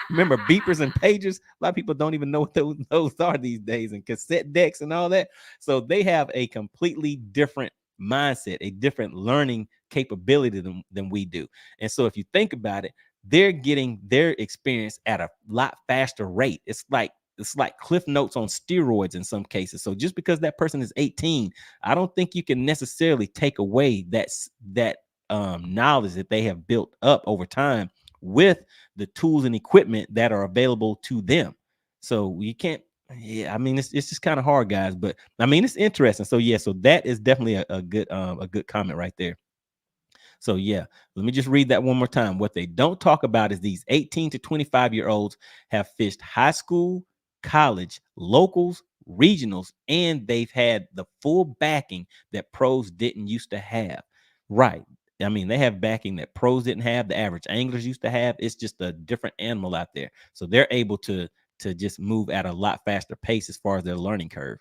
Remember beepers and pagers? A lot of people don't even know what those are these days, and cassette decks and all that. So they have a completely different mindset, a different learning capability than we do. And so if you think about it, they're getting their experience at a lot faster rate. It's like Cliff Notes on steroids in some cases. So just because that person is 18, I don't think you can necessarily take away that knowledge that they have built up over time with the tools and equipment that are available to them. So you can't, I mean, it's just kind of hard, guys, but I mean, it's interesting. So yeah, so that is definitely a good comment right there. So yeah, let me just read that one more time. What they don't talk about is these 18 to 25-year-olds have fished high school, college, locals, regionals, and they've had the full backing that pros didn't used to have. Right. I mean, they have backing that pros didn't have, the average anglers used to have. It's just a different animal out there. So they're able to just move at a lot faster pace as far as their learning curve.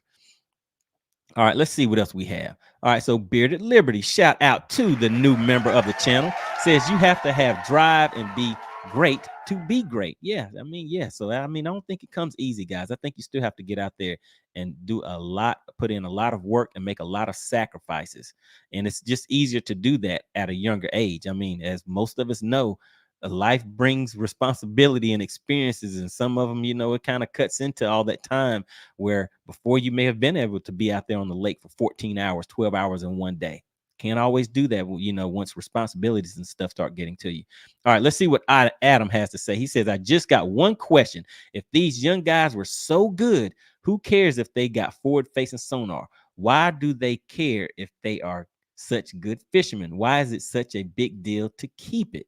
All right, let's see what else we have. All right, so Bearded Liberty, shout out to the new member of the channel, says you have to have drive and be great to be great. Yeah, I mean, yeah. So, I mean, I don't think it comes easy, guys. I think you still have to get out there and do a lot, put in a lot of work and make a lot of sacrifices. And it's just easier to do that at a younger age. I mean, as most of us know, life brings responsibility and experiences, and some of them, you know, it kind of cuts into all that time where before you may have been able to be out there on the lake for 14 hours, 12 hours in one day. Can't always do that, you know, once responsibilities and stuff start getting to you. All right, let's see what Adam has to say. He says, I just got one question. If these young guys were so good, who cares if they got forward-facing sonar? Why do they care if they are such good fishermen? Why is it such a big deal to keep it?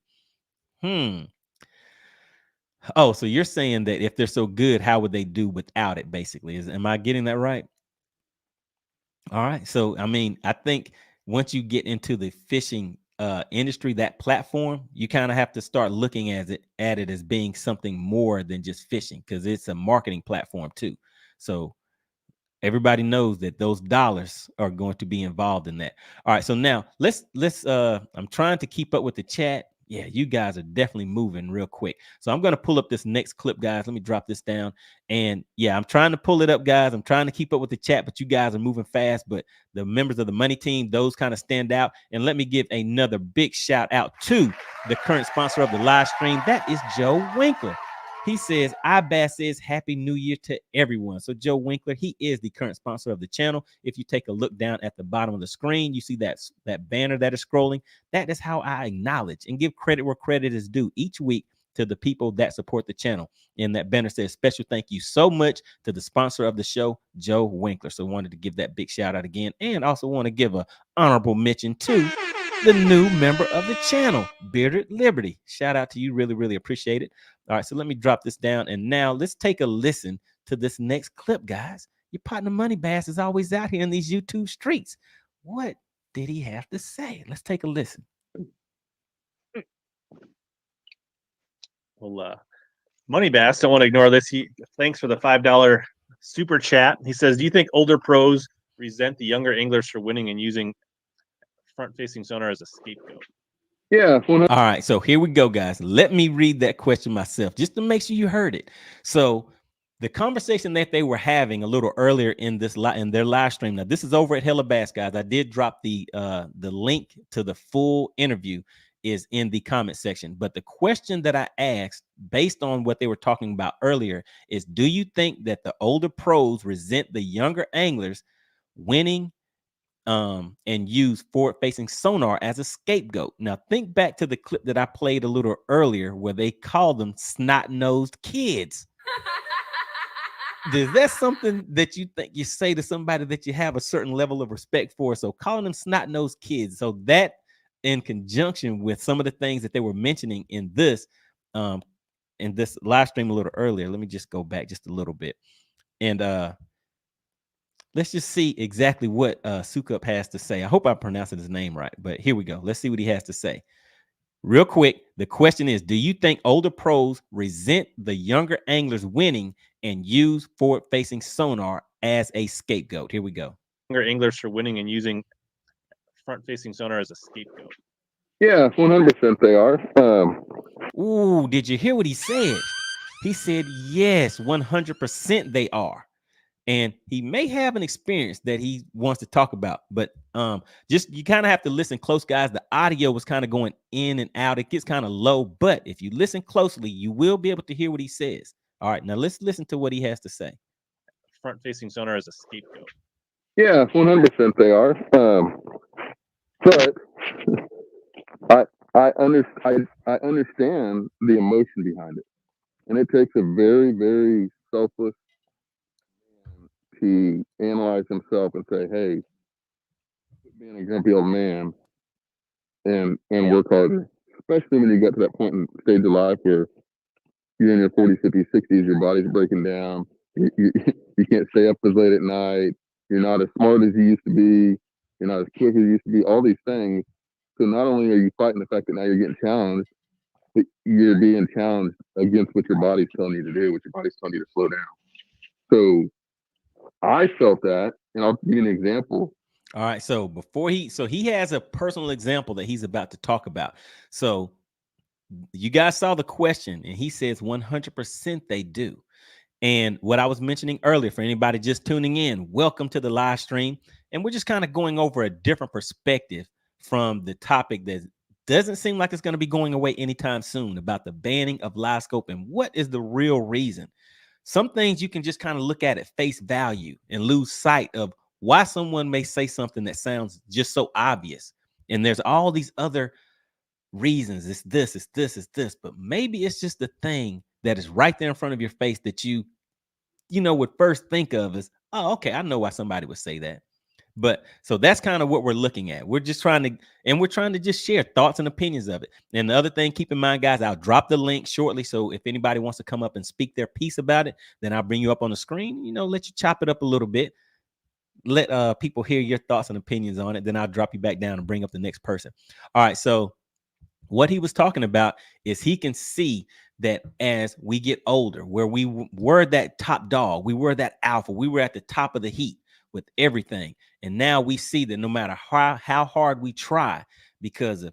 Oh, so you're saying that if they're so good, how would they do without it, basically? Am I getting that right? All right. So, I mean, I think once you get into the fishing industry, that platform, you kind of have to start looking at it as being something more than just fishing, because it's a marketing platform too. So everybody knows that those dollars are going to be involved in that. All right. So now let's I'm trying to keep up with the chat. Yeah, you guys are definitely moving real quick. So I'm going to pull up this next clip, guys. Let me drop this down. And yeah, I'm trying to pull it up, guys. I'm trying to keep up with the chat, but you guys are moving fast. But the members of the Money Team, those kind of stand out. And let me give another big shout out to the current sponsor of the live stream. That is Joe Winkler. He says, iBass says Happy New Year to everyone. So Joe Winkler, he is the current sponsor of the channel. If you take a look down at the bottom of the screen, you see that banner that is scrolling. That is how I acknowledge and give credit where credit is due each week to the people that support the channel. And that banner says, special thank you so much to the sponsor of the show, Joe Winkler. So wanted to give that big shout out again. And also want to give a honorable mention to the new member of the channel, Bearded Liberty. Shout out to you. Really, really appreciate it. All right, so let me drop this down. And now let's take a listen to this next clip, guys. Your partner MoneyBass is always out here in these YouTube streets. What did he have to say? Let's take a listen. Well, MoneyBass, don't want to ignore this. Thanks for the $5 super chat. He says, do you think older pros resent the younger anglers for winning and using front-facing sonar as a scapegoat? Yeah. All right, so here we go, guys. Let me read that question myself just to make sure you heard it. So the conversation that they were having a little earlier in their live stream. Now, this is over at HellaBass, guys. I did drop the link to the full interview is in the comment section. But the question that I asked based on what they were talking about earlier is, do you think that the older pros resent the younger anglers winning and use forward-facing sonar as a scapegoat? Now, think back to the clip that I played a little earlier where they called them snot-nosed kids. Is that something that you think you say to somebody that you have a certain level of respect for? So calling them snot-nosed kids. So that in conjunction with some of the things that they were mentioning in this live stream a little earlier. Let me just go back just a little bit. And let's just see exactly what Soukup has to say. I hope I'm pronouncing his name right, but here we go. Let's see what he has to say. Real quick, the question is, do you think older pros resent the younger anglers winning and use forward-facing sonar as a scapegoat? Here we go. Younger anglers for winning and using front-facing sonar as a scapegoat. Yeah, 100% they are. Ooh, did you hear what he said? He said, yes, 100% they are. And he may have an experience that he wants to talk about, but just you kind of have to listen close, guys. The audio was kind of going in and out. It gets kind of low, but if you listen closely, you will be able to hear what he says. All right, now let's listen to what he has to say. Front-facing sonar as a scapegoat. Yeah, 100% they are. But I understand the emotion behind it, and it takes a very, very selfless man to analyze himself and say, "Hey, being a grumpy old man and work harder." Especially when you get to that point in stage of life where you're in your 40s, 50s, 60s, your body's breaking down. You can't stay up as late at night. You're not as smart as you used to be. You're not as quick as you used to be. All these things. So not only are you fighting the fact that now you're getting challenged, but you're being challenged against what your body's telling you to do, what your body's telling you to slow down. So I felt that, and I'll give you an example. All right. So he has a personal example that he's about to talk about. So you guys saw the question, and he says 100% they do. And what I was mentioning earlier, for anybody just tuning in, welcome to the live stream. And we're just kind of going over a different perspective from the topic that doesn't seem like it's going to be going away anytime soon, about the banning of LiveScope and what is the real reason. Some things you can just kind of look at face value and lose sight of why someone may say something that sounds just so obvious. And there's all these other reasons. It's this, but maybe it's just the thing that is right there in front of your face that you would first think of as, oh, okay, I know why somebody would say that. But so that's kind of what we're looking at. We're just trying to just share thoughts and opinions of it. And the other thing, keep in mind, guys, I'll drop the link shortly. So if anybody wants to come up and speak their piece about it, then I'll bring you up on the screen, let you chop it up a little bit. Let people hear your thoughts and opinions on it. Then I'll drop you back down and bring up the next person. All right. So what he was talking about is he can see that as we get older, where we were that top dog, we were that alpha, we were at the top of the heap with everything. And now we see that no matter how hard we try, because of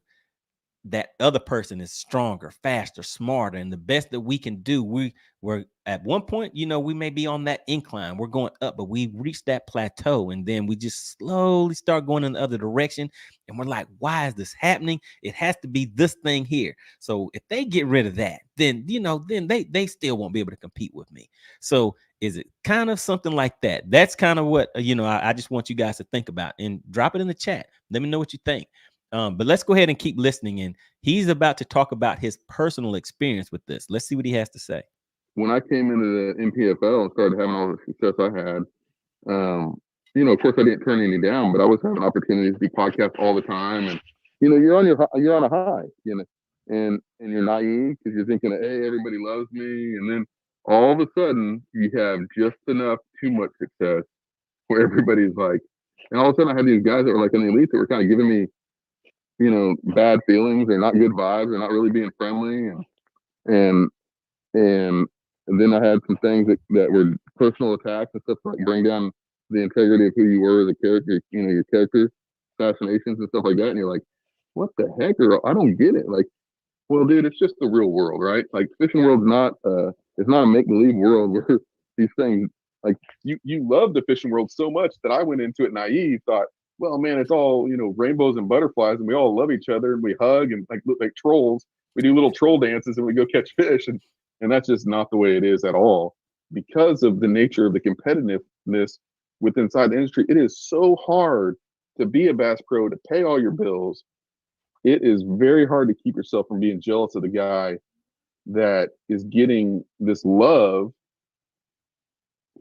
that other person is stronger, faster, smarter, and the best that we can do, we're at one point, we may be on that incline, we're going up, but we reached that plateau, and then we just slowly start going in the other direction, and we're like, why is this happening? It has to be this thing here. So if they get rid of that, then then they still won't be able to compete with me. So is it kind of something like that? That's kind of what I just want you guys to think about, and drop it in the chat. Let me know what you think. But let's go ahead and keep listening. And he's about to talk about his personal experience with this. Let's see what he has to say. When I came into the NPFL and started having all the success I had, of course I didn't turn any down, but I was having opportunities to do podcasts all the time. And, you're on a high, and you're naive because you're thinking, hey, everybody loves me. And then all of a sudden you have just enough too much success where everybody's like, and all of a sudden I had these guys that were like in the elite that were kind of giving me, bad feelings. They're not good vibes. They're not really being friendly. And then I had some things that were personal attacks and stuff, like bring down the integrity of who you were as a character, your character assassinations and stuff like that. And you're like, what the heck? Or I don't get it. Like, well, dude, it's just the real world, right? Like, fishing world's not it's not a make-believe world where these things, like, you love the fishing world so much that I went into it naive, thought, well, man, it's all, rainbows and butterflies, and we all love each other, and we hug and look like trolls. We do little troll dances and we go catch fish, and that's just not the way it is at all. Because of the nature of the competitiveness within inside the industry, it is so hard to be a bass pro, to pay all your bills. It is very hard to keep yourself from being jealous of the guy that is getting this love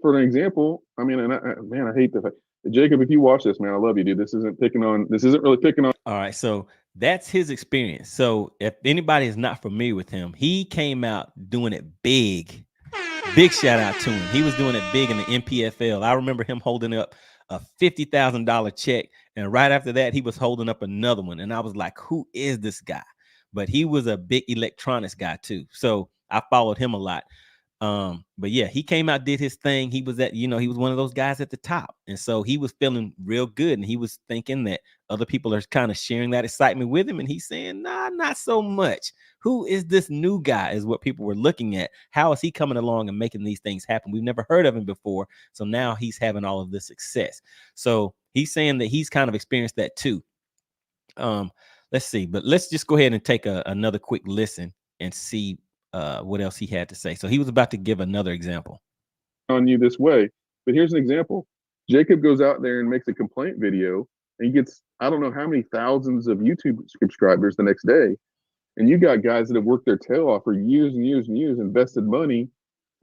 for an example, I mean, and man, I hate the Jacob. If you watch this, man, I love you, dude. This isn't really picking on. All right, so that's his experience. So if anybody is not familiar with him, he came out doing it big. Big shout out to him. He was doing it big in the MPFL. I remember him holding up a $50,000 check, and right after that, he was holding up another one. And I was like, who is this guy? But he was a big electronics guy too. So I followed him a lot. But yeah, he came out, did his thing. He was he was one of those guys at the top. And so he was feeling real good. And he was thinking that other people are kind of sharing that excitement with him. And he's saying, nah, not so much. Who is this new guy is what people were looking at. How is he coming along and making these things happen? We've never heard of him before. So now he's having all of this success. So he's saying that he's kind of experienced that too. Let's see, but let's just go ahead and take another quick listen and see what else he had to say. So he was about to give another example. On you this way, but here's an example. Jacob goes out there and makes a complaint video, and he gets, I don't know how many thousands of YouTube subscribers the next day. And you got guys that have worked their tail off for years and years and years, invested money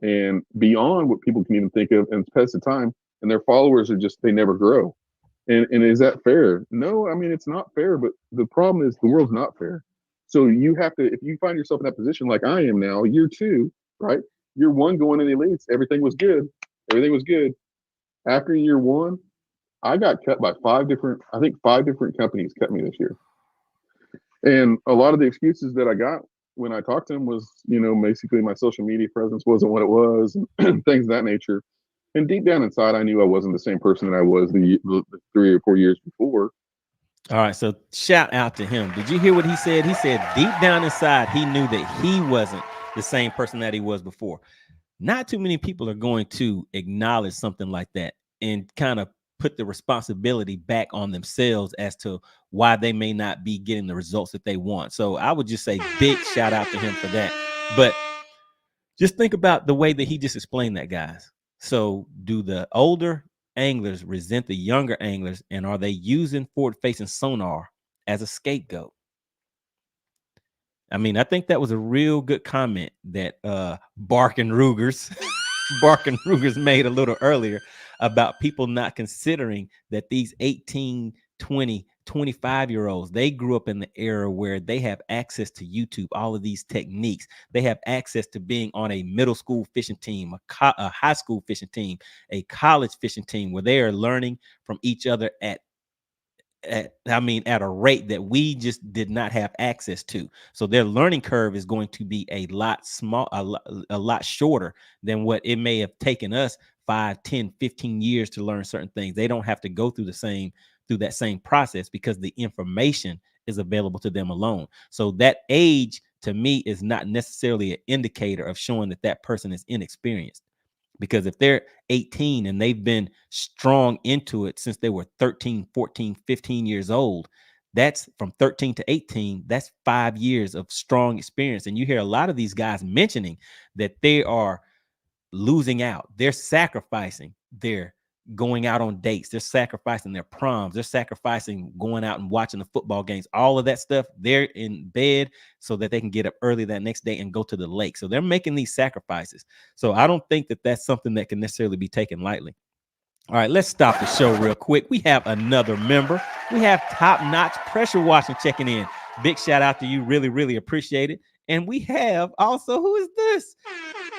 and beyond what people can even think of, and past the time, and their followers are just, they never grow. And is that fair? No, I mean, it's not fair, but the problem is the world's not fair. So you have to, if you find yourself in that position like I am now, year 2, right? Year 1 going in the elites, everything was good. Everything was good. After year 1, I got cut by 5 different companies cut me this year. And a lot of the excuses that I got when I talked to him was, basically my social media presence wasn't what it was, and things of that nature. And deep down inside, I knew I wasn't the same person that I was the 3 or 4 years before. All right, so shout out to him. Did you hear what he said? He said deep down inside, he knew that he wasn't the same person that he was before. Not too many people are going to acknowledge something like that and kind of put the responsibility back on themselves as to why they may not be getting the results that they want. So I would just say big shout out to him for that. But just think about the way that he just explained that, guys. So do the older anglers resent the younger anglers, and are they using forward-facing sonar as a scapegoat? I mean, I think that was a real good comment that Barkin Rugers made a little earlier about people not considering that these 18, 20, 25-year-olds, they grew up in the era where they have access to YouTube, all of these techniques. They have access to being on a middle school fishing team, a high school fishing team, a college fishing team, where they are learning from each other at a rate that we just did not have access to. So their learning curve is going to be a lot shorter than what it may have taken us 5, 10, 15 years to learn certain things. They don't have to go through that same process because the information is available to them alone. So that age to me is not necessarily an indicator of showing that person is inexperienced. Because if they're 18 and they've been strong into it since they were 13, 14, 15 years old, that's from 13 to 18. That's 5 years of strong experience. And you hear a lot of these guys mentioning that they are losing out. They're sacrificing. They're going out on dates. They're sacrificing their proms. They're sacrificing going out and watching the football games. All of that stuff, they're in bed so that they can get up early that next day and go to the lake. So they're making these sacrifices. So I don't think that that's something that can necessarily be taken lightly. All right, let's stop the show real quick. We have another member. We have Top Notch Pressure Washing checking in. Big shout out to you. Really, really appreciate it. And we have also, who is this?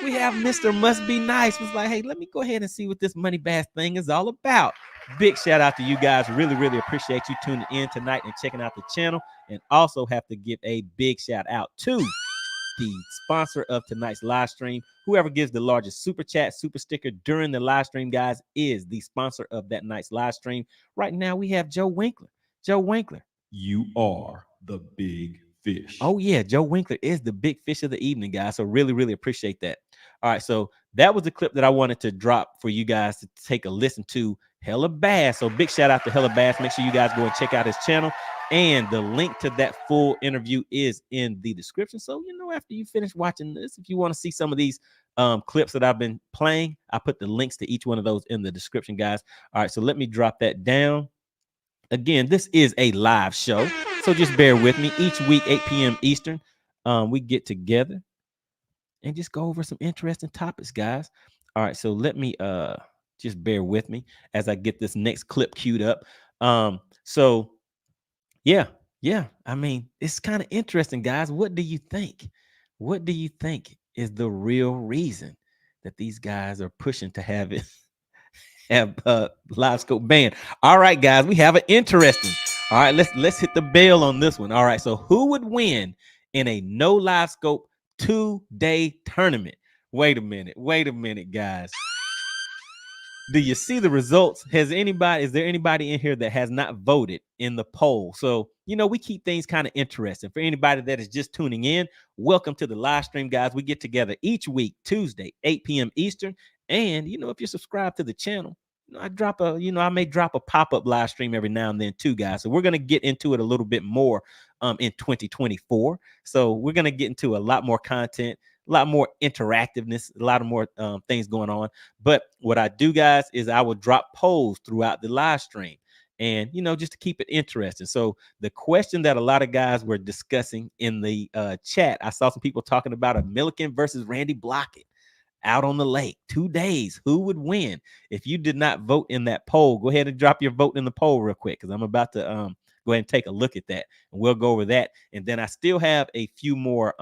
We have Mr. Must Be Nice. Was like, hey, let me go ahead and see what this MoneyBass thing is all about. Big shout out to you guys. Really, really appreciate you tuning in tonight and checking out the channel. And also have to give a big shout out to the sponsor of tonight's live stream. Whoever gives the largest super chat, super sticker during the live stream, guys, is the sponsor of that night's live stream. Right now, we have Joe Winkler. Joe Winkler, you are the big fish. Oh yeah, Joe Winkler is the big fish of the evening, guys. So really, really appreciate that. All right, so that was the clip that I wanted to drop for you guys to take a listen to. HellaBass. So big shout out to HellaBass. Make sure you guys go and check out his channel. And the link to that full interview is in the description. So, after you finish watching this, if you want to see some of these clips that I've been playing, I put the links to each one of those in the description, guys. All right, so let me drop that down. Again, this is a live show, so just bear with me. Each week, 8 p.m. Eastern, we get together and just go over some interesting topics, guys. All right, so let me just bear with me as I get this next clip queued up. So yeah, I mean, it's kind of interesting, guys. What do you think? What do you think is the real reason that these guys are pushing to have it have LiveScope ban? All right, guys, we have an interesting. All right, let's hit the bell on this one. All right, so who would win in a no LiveScope 2-day tournament? Wait a minute, guys. Do you see the results? Is there anybody in here that has not voted in the poll? So, we keep things kind of interesting. For anybody that is just tuning in, welcome to the live stream, guys. We get together each week, Tuesday, 8 p.m. Eastern. And, if you're subscribed to the channel, I may drop a pop-up live stream every now and then too, guys. So we're going to get into it a little bit more in 2024. So we're going to get into a lot more content, a lot more interactiveness, a lot of more things going on. But what I do, guys, is I will drop polls throughout the live stream. And, just to keep it interesting. So the question that a lot of guys were discussing in the chat, I saw some people talking about a Milliken versus Randy Blockett out on the lake, 2 days. Who would win? If you did not vote in that poll, go ahead and drop your vote in the poll real quick, because I'm about to go ahead and take a look at that. And we'll go over that. And then I still have a few more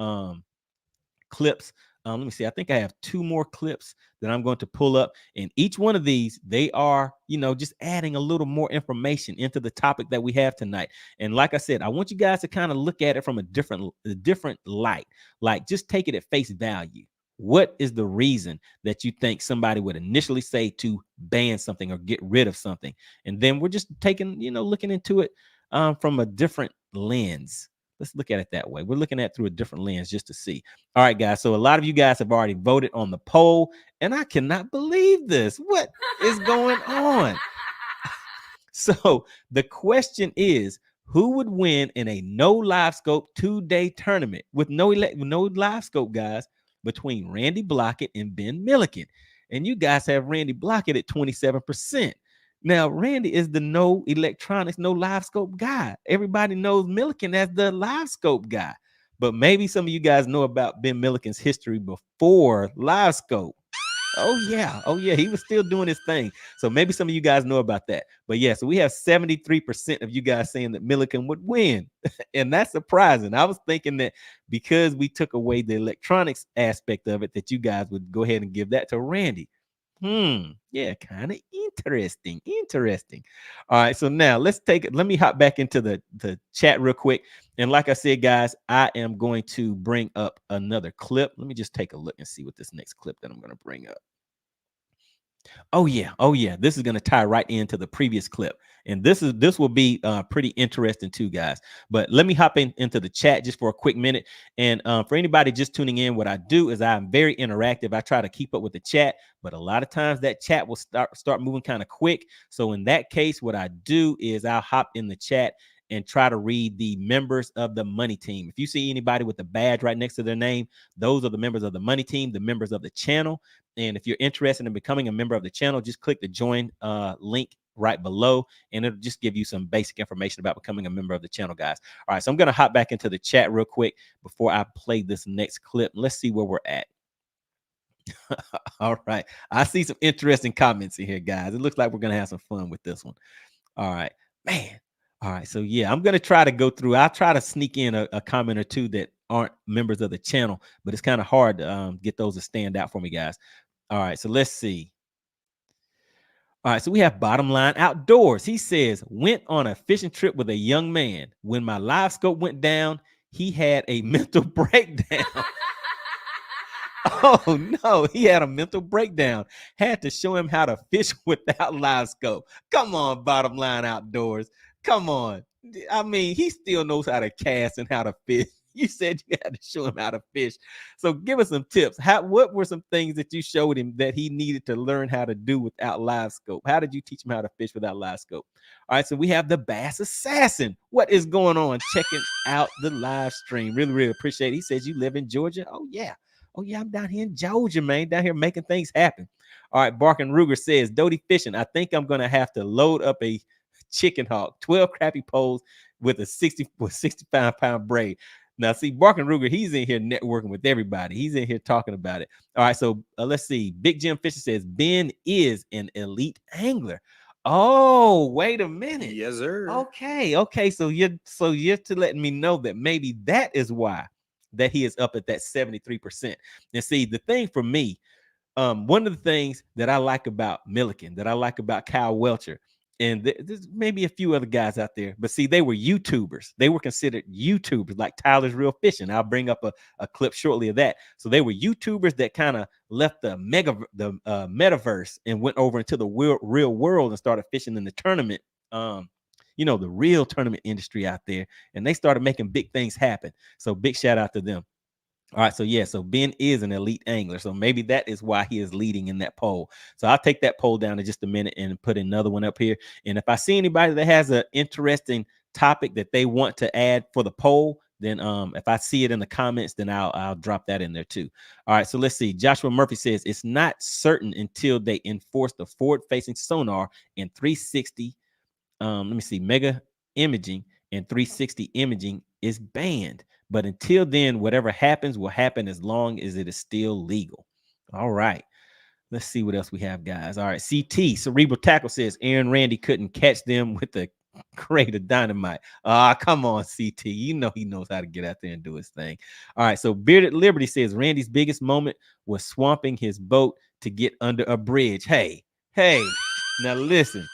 clips. Let me see. I think I have 2 more clips that I'm going to pull up. And each one of these, they are, just adding a little more information into the topic that we have tonight. And like I said, I want you guys to kind of look at it from a different light. Like, just take it at face value. What is the reason that you think somebody would initially say to ban something or get rid of something? And then we're just looking into it from a different lens. Let's look at it that way. We're looking at it through a different lens just to see. All right, guys. So a lot of you guys have already voted on the poll, and I cannot believe this. What is going on? So the question is, who would win in a no LiveScope 2-day tournament with no LiveScope, guys, between Randy Blockett and Ben Milliken? And you guys have Randy Blockett at 27%. Now, Randy is the no electronics, no LiveScope guy. Everybody knows Milliken as the LiveScope guy. But maybe some of you guys know about Ben Milliken's history before LiveScope. Oh, yeah. He was still doing his thing. So maybe some of you guys know about that. But yeah, so we have 73% of you guys saying that Milliken would win. And that's surprising. I was thinking that because we took away the electronics aspect of it, that you guys would go ahead and give that to Randy. Yeah, kind of interesting. All right, so now let me hop back into the chat real quick. And like I said, guys, I am going to bring up another clip. Let me just take a look and see what this next clip that I'm going to bring up. Oh yeah. This is going to tie right into the previous clip. And this will be pretty interesting too, guys. But let me hop into the chat just for a quick minute. And for anybody just tuning in, what I do is I'm very interactive. I try to keep up with the chat, but a lot of times that chat will start moving kind of quick. So in that case, what I do is I'll hop in the chat and try to read the members of the Money Team. If you see anybody with a badge right next to their name, those are the members of the Money Team, the members of the channel. And if you're interested in becoming a member of the channel, just click the join link right below, and it'll just give you some basic information about becoming a member of the channel, guys. All right, so I'm going to hop back into the chat real quick before I play this next clip. Let's see where we're at. All right, I see some interesting comments in here, guys. It looks like we're going to have some fun with this one. All right, man. All right, so yeah, I'm going to try to go through. I'll try to sneak in a comment or two that aren't members of the channel, but it's kind of hard to get those to stand out for me, guys. All right, so let's see. All right, so we have Bottom Line Outdoors. He says, went on a fishing trip with a young man. When my LiveScope went down, he had a mental breakdown. Oh, no, he had a mental breakdown. Had to show him how to fish without LiveScope. Come on, Bottom Line Outdoors. Come on. I mean, he still knows how to cast and how to fish. You said you had to show him how to fish. So give us some tips. What were some things that you showed him that he needed to learn how to do without LiveScope? How did you teach him how to fish without LiveScope? All right, so we have the Bass Assassin. What is going on? Checking out the live stream. Really, really appreciate it. He says you live in Georgia. Oh, yeah, I'm down here in Georgia, man. Down here making things happen. All right, Barkin Ruger says, Doty Fishing, I think I'm going to have to load up a chicken hawk, 12 crappie poles with a 65-pound braid. Now, see, Barking Ruger, he's in here networking with everybody. He's in here talking about it. All right, so let's see. Big Jim Fisher says Ben is an elite angler. Oh, wait a minute. Yes, sir. Okay. So you're to letting me know that maybe that is why that he is up at that 73%. And see, the thing for me, one of the things that I like about Milliken, that I like about Kyle Welcher, and there's maybe a few other guys out there, but see, they were YouTubers. They were considered YouTubers, like Tyler's Real Fishing. I'll bring up a clip shortly of that. So they were YouTubers that kind of left the metaverse and went over into the real world and started fishing in the tournament. The real tournament industry out there, and they started making big things happen. So big shout out to them. All right, so Ben is an elite angler, so maybe that is why he is leading in that poll. So I'll take that poll down in just a minute and put another one up here. And if I see anybody that has an interesting topic that they want to add for the poll, then if I see it in the comments, then I'll drop that in there too. All right, so let's see. Joshua Murphy says it's not certain until they enforce the forward-facing sonar in 360. Let me see, mega imaging and 360 imaging is banned. But until then, whatever happens will happen as long as it is still legal. All right. Let's see what else we have, guys. All right. CT, Cerebral Tackle says Aaron Randy couldn't catch them with the crate of dynamite. Come on, CT. You know he knows how to get out there and do his thing. All right. So Bearded Liberty says Randy's biggest moment was swamping his boat to get under a bridge. Hey, now listen.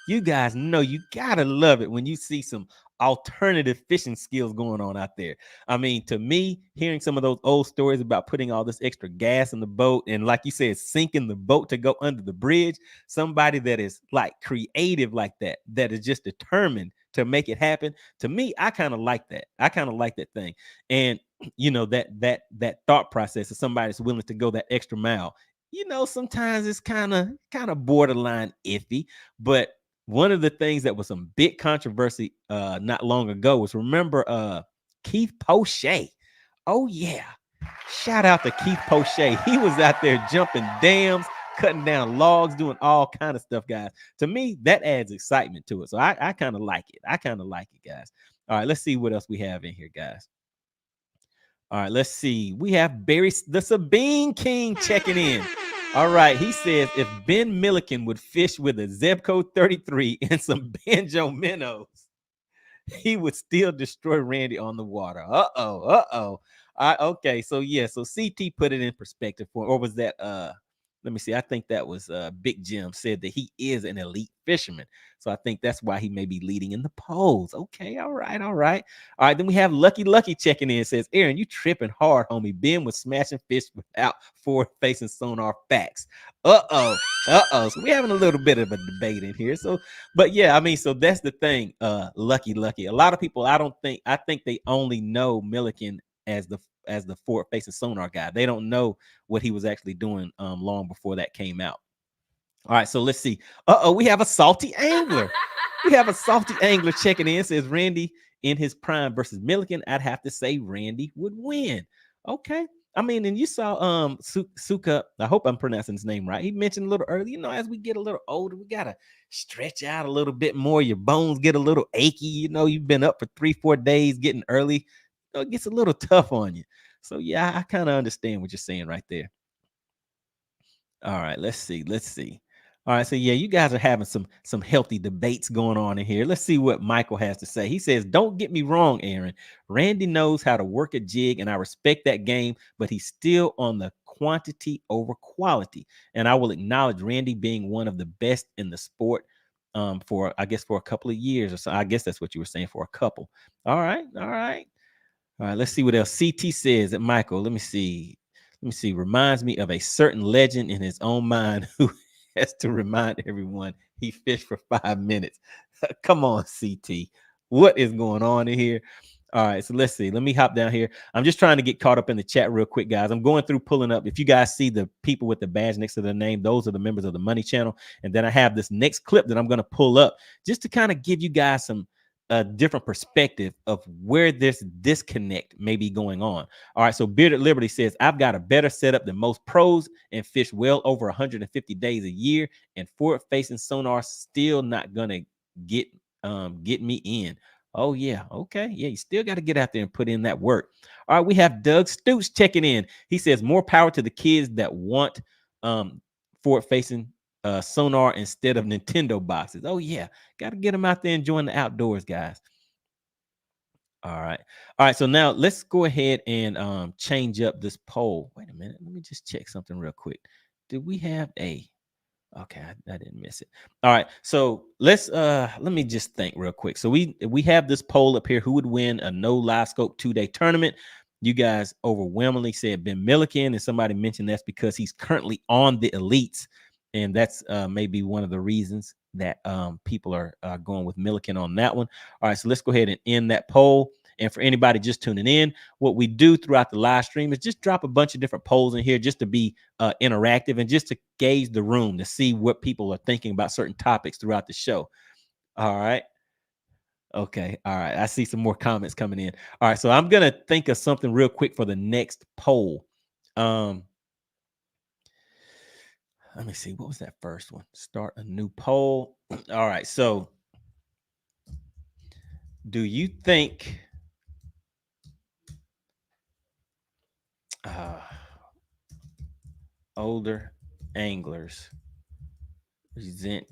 You guys know you gotta love it when you see some alternative fishing skills going on out there. I mean, to me, hearing some of those old stories about putting all this extra gas in the boat and, like you said, sinking the boat to go under the bridge, somebody that is like creative like that is just determined to make it happen. To me, I kind of like that. I kind of like that thing. And that thought process of somebody that's willing to go that extra mile. Sometimes it's kind of borderline iffy, but one of the things that was some big controversy not long ago was, remember Keith Poche? Oh yeah. Shout out to Keith Poche. He was out there jumping dams, cutting down logs, doing all kind of stuff, guys. To me, that adds excitement to it. So I kind of like it. Guys. All right, let's see what else we have in here, guys. All right, let's see. We have Barry the Sabine King checking in. All right, he says if Ben Milliken would fish with a Zebco 33 and some banjo minnows, he would still destroy Randy on the water. Uh-oh. Okay, so CT put it in perspective or was that let me see. I think that was Big Jim said that he is an elite fisherman. So I think that's why he may be leading in the polls. Okay, all right. Then we have Lucky checking in. Says, Aaron, you tripping hard, homie. Ben was smashing fish without forward-facing sonar facts. Uh-oh. So we're having a little bit of a debate in here. So, but yeah, I mean, so that's the thing. Lucky. A lot of people, I think they only know Milliken as the forward-facing sonar guy. They don't know what he was actually doing long before that came out. All right, so let's see. We have a salty angler. Checking in. Says Randy in his prime versus Milliken. I'd have to say Randy would win. Okay. I mean, and you saw Soukup. I hope I'm pronouncing his name right. He mentioned a little earlier, as we get a little older, we gotta stretch out a little bit more. Your bones get a little achy. You've been up for 3-4 days, getting early. It gets a little tough on you. So yeah, I kind of understand what you're saying right there. All right, let's see. All right, so yeah, you guys are having some healthy debates going on in here. Let's see what Michael has to say. He says, don't get me wrong, Aaron. Randy knows how to work a jig, and I respect that game, but he's still on the quantity over quality. And I will acknowledge Randy being one of the best in the sport for a couple of years or so. I guess that's what you were saying, for a couple. All right. Let's see what else. CT says that Michael, let me see. Reminds me of a certain legend in his own mind who has to remind everyone he fished for 5 minutes. Come on, CT. What is going on in here? All right, so let's see. Let me hop down here. I'm just trying to get caught up in the chat real quick, guys. I'm going through pulling up. If you guys see the people with the badge next to their name, those are the members of the Money Channel. And then I have this next clip that I'm going to pull up just to kind of give you guys a different perspective of where this disconnect may be going on. All right, so Bearded Liberty says, I've got a better setup than most pros and fish well over 150 days a year, and forward-facing sonar still not gonna get me in. Oh, yeah. Okay. Yeah, you still got to get out there and put in that work. All right, we have Doug Stoots checking in. He says, more power to the kids that want forward-facing sonar instead of Nintendo boxes. Oh, yeah. Got to get them out there enjoying the outdoors, guys. All right. All right. So now let's go ahead and change up this poll. Wait a minute. Let me just check something real quick. Did we have a... Okay, I didn't miss it. All right, so let me just think real quick. So we have this poll up here: who would win a no live scope 2-day tournament? You guys overwhelmingly said Ben Milliken, and somebody mentioned that's because he's currently on the elites, and that's maybe one of the reasons that people are going with Milliken on that one. All right, so let's go ahead and end that poll. And for anybody just tuning in, what we do throughout the live stream is just drop a bunch of different polls in here just to be interactive and just to gauge the room to see what people are thinking about certain topics throughout the show. All right. Okay. All right. I see some more comments coming in. All right. So I'm going to think of something real quick for the next poll. Let me see. What was that first one? Start a new poll. All right. So do you think... older anglers resent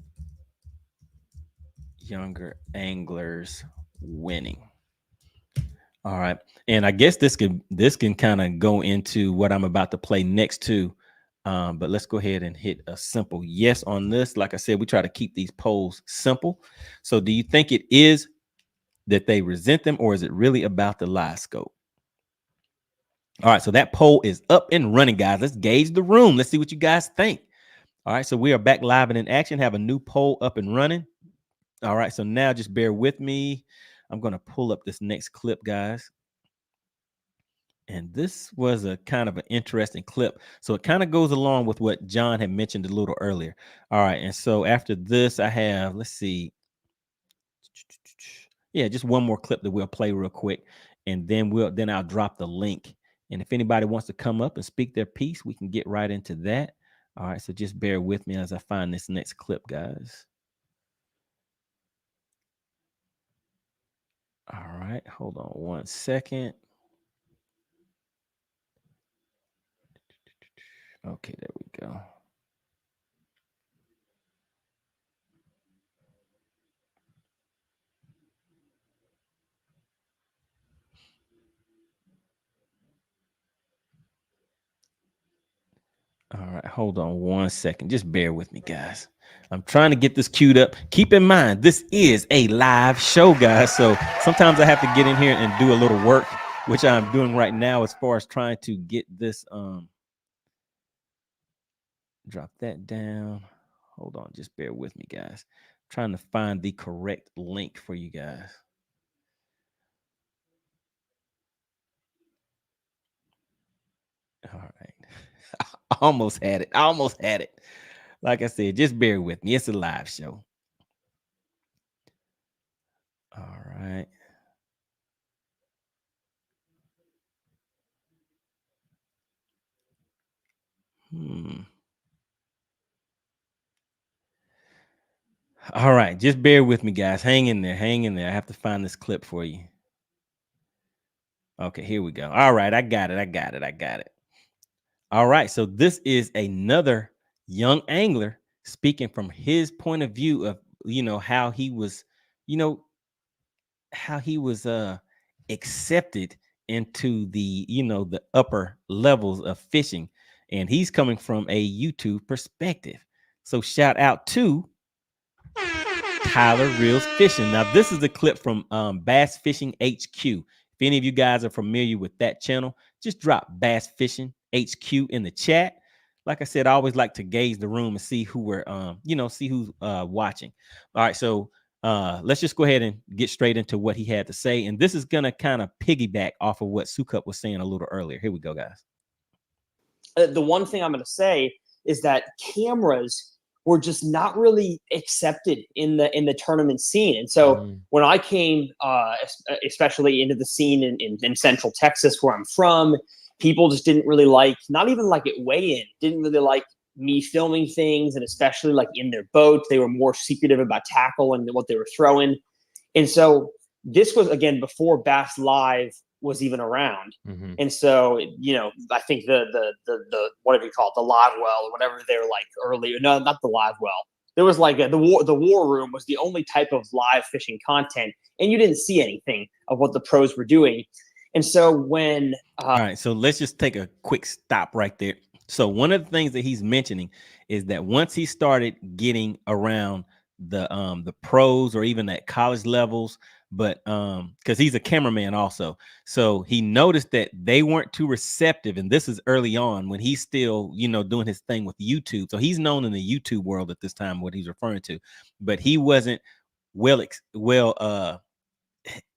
younger anglers winning? All right, and I guess this can kind of go into what I'm about to play next too, but let's go ahead and hit a simple yes on this. Like I said, we try to keep these polls simple. So do you think it is that they resent them, or is it really about the live scope? All right, so that poll is up and running, guys. Let's gauge the room. Let's see what you guys think. All right, so we are back live and in action. Have a new poll up and running. All right, so now just bear with me. I'm going to pull up this next clip, guys. And this was a kind of an interesting clip. So it kind of goes along with what John had mentioned a little earlier. All right, and so after this, I have, let's see. Yeah, just one more clip that we'll play real quick. And then I'll drop the link. And if anybody wants to come up and speak their piece, we can get right into that. All right, so just bear with me as I find this next clip, guys. All right, hold on one second. Okay, there we go. All right, hold on one second. Just bear with me, guys. I'm trying to get this queued up. Keep in mind, this is a live show, guys. So sometimes I have to get in here and do a little work, which I'm doing right now as far as trying to get this. Drop that down. Hold on, just bear with me, guys. I'm trying to find the correct link for you guys. All right. I almost had it. Like I said, just bear with me. It's a live show. All right. All right. Just bear with me, guys. Hang in there. I have to find this clip for you. Okay, here we go. All right. I got it. All right. So this is another young angler speaking from his point of view of, how he was, accepted into the, the upper levels of fishing. And he's coming from a YouTube perspective. So shout out to Tyler Reels Fishing. Now, this is a clip from BassFishingHQ. If any of you guys are familiar with that channel, just drop BassFishingHQ in the chat. Like I said, I always like to gauge the room and see who we're, see who's watching. All right, so let's just go ahead and get straight into what he had to say. And this is going to kind of piggyback off of what Soukup was saying a little earlier. Here we go, guys. The one thing I'm going to say is that cameras were just not really accepted in the tournament scene. And so when I came, especially into the scene in Central Texas, where I'm from, people just didn't really not even like it weigh in, didn't really like me filming things, and especially like in their boat. They were more secretive about tackle and what they were throwing. And so this was, again, before Bass Live was even around. Mhm. And so, you know, I think the whatever you call it, the live well or whatever they're like earlier. No, not the live well. There was like the war room was the only type of live fishing content, and you didn't see anything of what the pros were doing. And so when all right, so let's just take a quick stop right there. So one of the things that he's mentioning is that once he started getting around the pros or even at college levels, but because he's a cameraman also, so he noticed that they weren't too receptive, and this is early on when he's still, you know, doing his thing with YouTube. So he's known in the YouTube world at this time, what he's referring to, but he wasn't well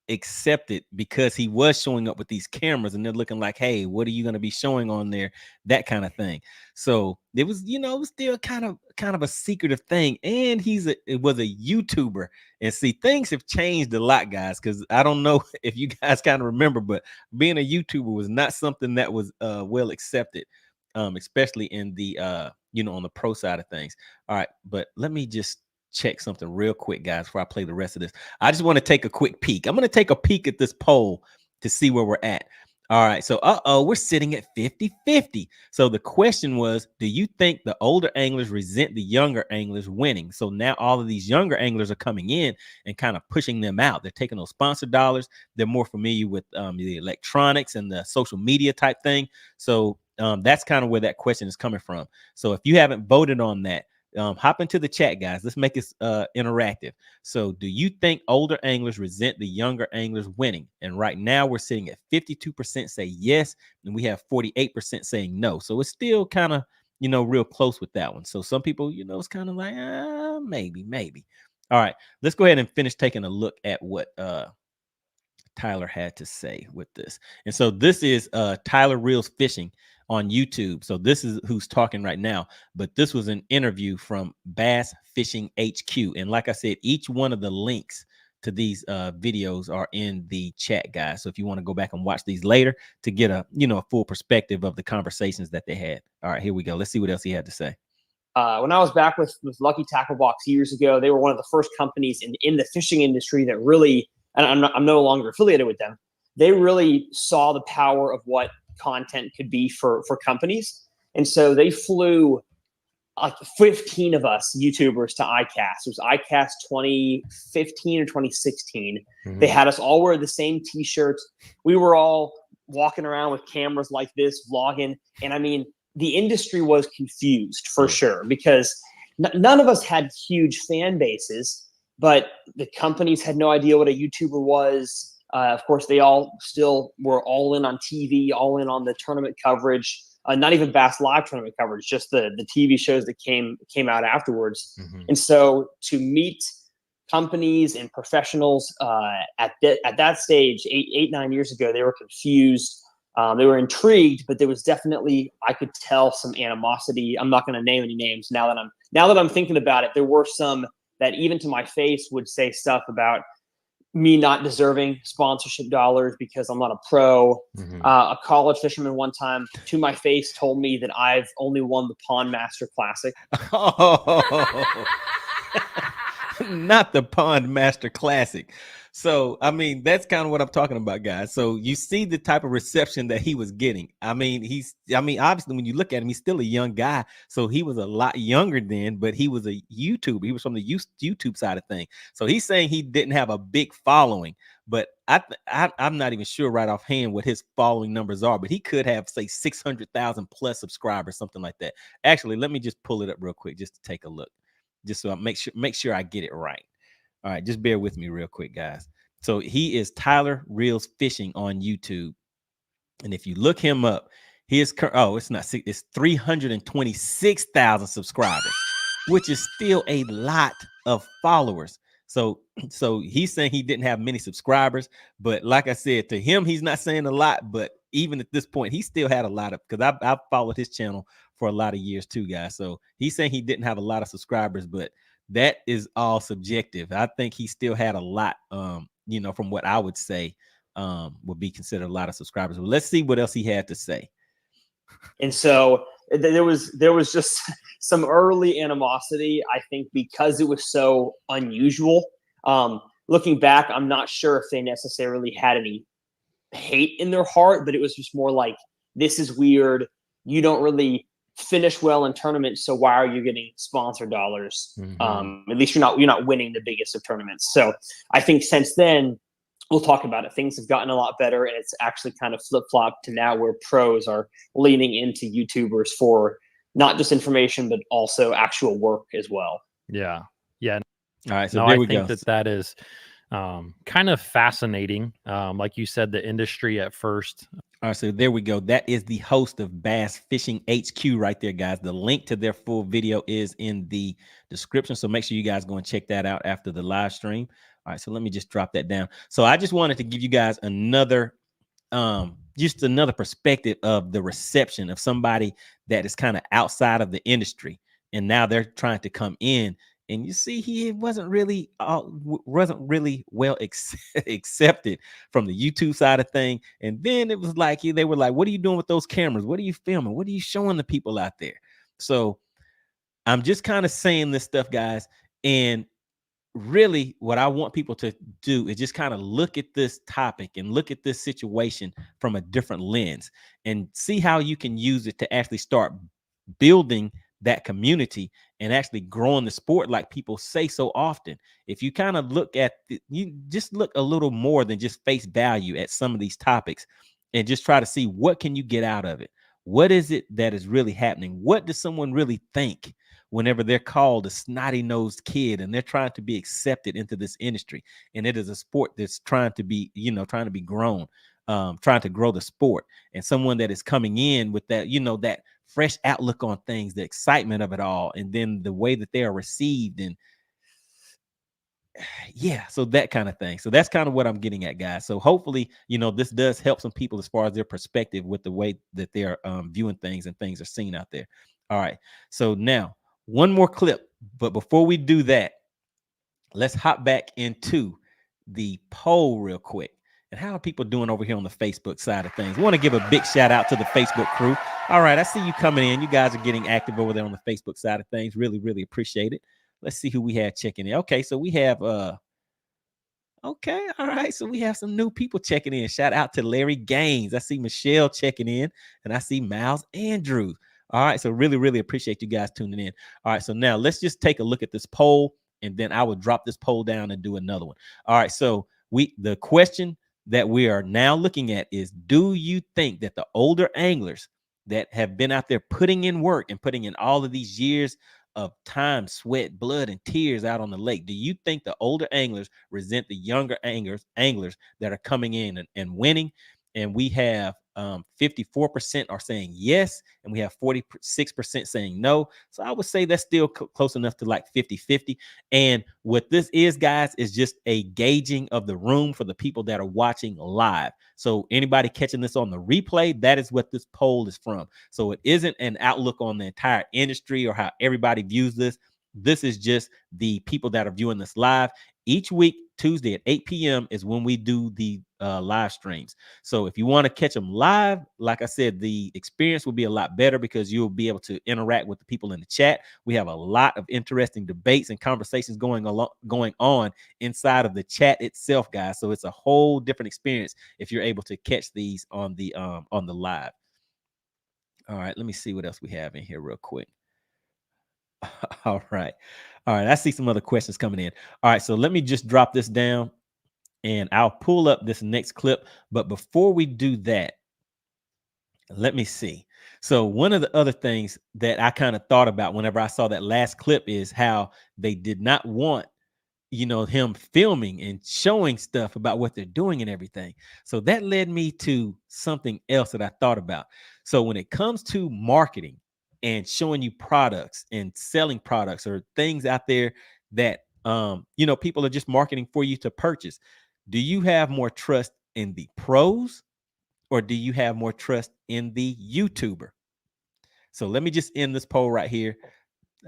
accepted because he was showing up with these cameras and they're looking like, hey, what are you going to be showing on there, that kind of thing. So it was, you know, it was still kind of a secretive thing, and it was a YouTuber. And see, things have changed a lot, guys, because I don't know if you guys kind of remember, but being a YouTuber was not something that was well accepted, especially in the you know, on the pro side of things. All right, but let me just check something real quick, guys, before I play the rest of this. I just want to take a quick peek. I'm going to take a peek at this poll to see where we're at. All right, so we're sitting at 50-50. So the question was, do you think the older anglers resent the younger anglers winning? So now all of these younger anglers are coming in and kind of pushing them out. They're taking those sponsor dollars. They're more familiar with the electronics and the social media type thing. So that's kind of where that question is coming from. So if you haven't voted on that, hop into the chat, guys. Let's make this interactive. So do you think older anglers resent the younger anglers winning? And right now we're sitting at 52% say yes, and we have 48% saying no. So it's still kind of, you know, real close with that one. So some people, you know, it's kind of like maybe. All right, let's go ahead and finish taking a look at what Tyler had to say with this. And so this is Tyler Reels Fishing on YouTube. So this is who's talking right now, but this was an interview from Bass Fishing HQ. And like I said, each one of the links to these videos are in the chat, guys. So if you want to go back and watch these later to get a, you know, a full perspective of the conversations that they had. All right, here we go. Let's see what else he had to say. When I was back with Lucky Tackle Box years ago, they were one of the first companies in the fishing industry that really, and I'm no longer affiliated with them, they really saw the power of what content could be for companies. And so they flew like 15 of us YouTubers to ICAST. It was ICAST 2015 or 2016. Mhm. They had us all wear the same t-shirts. We were all walking around with cameras like this, vlogging. And I mean, the industry was confused for sure, because none of us had huge fan bases, but the companies had no idea what a YouTuber was. Of course, they all still were all in on TV, all in on the tournament coverage, not even Bass Live tournament coverage, just the TV shows that came out afterwards. Mhm. And so to meet companies and professionals at that stage, 9 years ago, they were confused. They were intrigued, but there was definitely, I could tell, some animosity. I'm not going to name any names now that I'm thinking about it. There were some that even to my face would say stuff about me not deserving sponsorship dollars because I'm not a pro. Mhm. A college fisherman one time to my face told me that I've only won the Pond Master Classic. Oh, not the Pond Master Classic. So, I mean, that's kind of what I'm talking about, guys. So you see the type of reception that he was getting. I mean, obviously when you look at him, he's still a young guy. So he was a lot younger then, but he was a YouTuber. He was from the YouTube side of things. So he's saying he didn't have a big following, but I'm not even sure right offhand what his following numbers are, but he could have, say, 600,000 plus subscribers, something like that. Actually, let me just pull it up real quick just to take a look, just so I make sure I get it right. All right, just bear with me real quick, guys. So he is Tyler Reels Fishing on YouTube. And if you look him up, it's 326,000 subscribers, which is still a lot of followers. So he's saying he didn't have many subscribers, but like I said, to him, he's not saying a lot, but even at this point, he still had a lot of, because I've followed his channel for a lot of years too, guys. So he's saying he didn't have a lot of subscribers, but that is all subjective. I think he still had a lot, you know, from what I would say would be considered a lot of subscribers. But let's see what else he had to say. And so there was just some early animosity, I think, because it was so unusual. looking back, I'm not sure if they necessarily had any hate in their heart, but it was just more like, this is weird. You don't really finish well in tournaments, so why are you getting sponsor dollars? At least you're not winning the biggest of tournaments. So I think since then, we'll talk about it, things have gotten a lot better, and it's actually kind of flip-flopped to now where pros are leaning into YouTubers for not just information, but also actual work as well. Yeah. All right, so No, there I we think go. that is kind of fascinating. Like you said, the industry at first. All right, so there we go. That is the host of Bass Fishing HQ right there, guys. The link to their full video is in the description, so make sure you guys go and check that out after the live stream. All right, so let me just drop that down. So I just wanted to give you guys another just another perspective of the reception of somebody that is kind of outside of the industry, and now they're trying to come in. And you see, he wasn't really well accepted from the YouTube side of thing. And then it was like they were like, "What are you doing with those cameras? What are you filming? What are you showing the people out there?" So I'm just kind of saying this stuff, guys. And really, what I want people to do is just kind of look at this topic and look at this situation from a different lens and see how you can use it to actually start building that community and actually growing the sport, like people say so often. If you kind of look at you just look a little more than just face value at some of these topics and just try to see what can you get out of it. What is it that is really happening? What does someone really think whenever they're called a snotty-nosed kid and they're trying to be accepted into this industry? And it is a sport that's trying to be grown, trying to grow the sport. And someone that is coming in with that, that fresh outlook on things, the excitement of it all, and then the way that they are received, and so that kind of thing. So that's kind of what I'm getting at, guys. So hopefully, this does help some people as far as their perspective with the way that they're viewing things and things are seen out there. All right. So now one more clip, but before we do that, let's hop back into the poll real quick. And how are people doing over here on the Facebook side of things? I want to give a big shout out to the Facebook crew. All right, I see you coming in. You guys are getting active over there on the Facebook side of things. Really, really appreciate it. Let's see who we had checking in. Okay, so we have okay, all right. So we have some new people checking in. Shout out to Larry Gaines. I see Michelle checking in, and I see Miles Andrews. All right, so really, really appreciate you guys tuning in. All right, so now let's just take a look at this poll, and then I will drop this poll down and do another one. All right, so the question that we are now looking at is, do you think that the older anglers that have been out there putting in work and putting in all of these years of time, sweat, blood, and tears out on the lake, do you think the older anglers resent the younger anglers that are coming in and winning? And we have 54% are saying yes, and we have 46% saying no. So I would say that's still close enough to like 50-50. And what this is, guys, is just a gauging of the room for the people that are watching live. So anybody catching this on the replay, that is what this poll is from. So it isn't an outlook on the entire industry or how everybody views this. This is just the people that are viewing this live. Each week, Tuesday at 8 p.m. is when we do the live streams. So if you want to catch them live, like I said, the experience will be a lot better because you'll be able to interact with the people in the chat. We have a lot of interesting debates and conversations going on inside of the chat itself, guys. So it's a whole different experience if you're able to catch these on the live. All right, let me see what else we have in here real quick. All right. I see some other questions coming in. All right, so let me just drop this down and I'll pull up this next clip. But before we do that, let me see. So one of the other things that I kind of thought about whenever I saw that last clip is how they did not want, him filming and showing stuff about what they're doing and everything. So that led me to something else that I thought about. So when it comes to marketing and showing you products and selling products or things out there that, people are just marketing for you to purchase, do you have more trust in the pros or do you have more trust in the YouTuber? So let me just end this poll right here.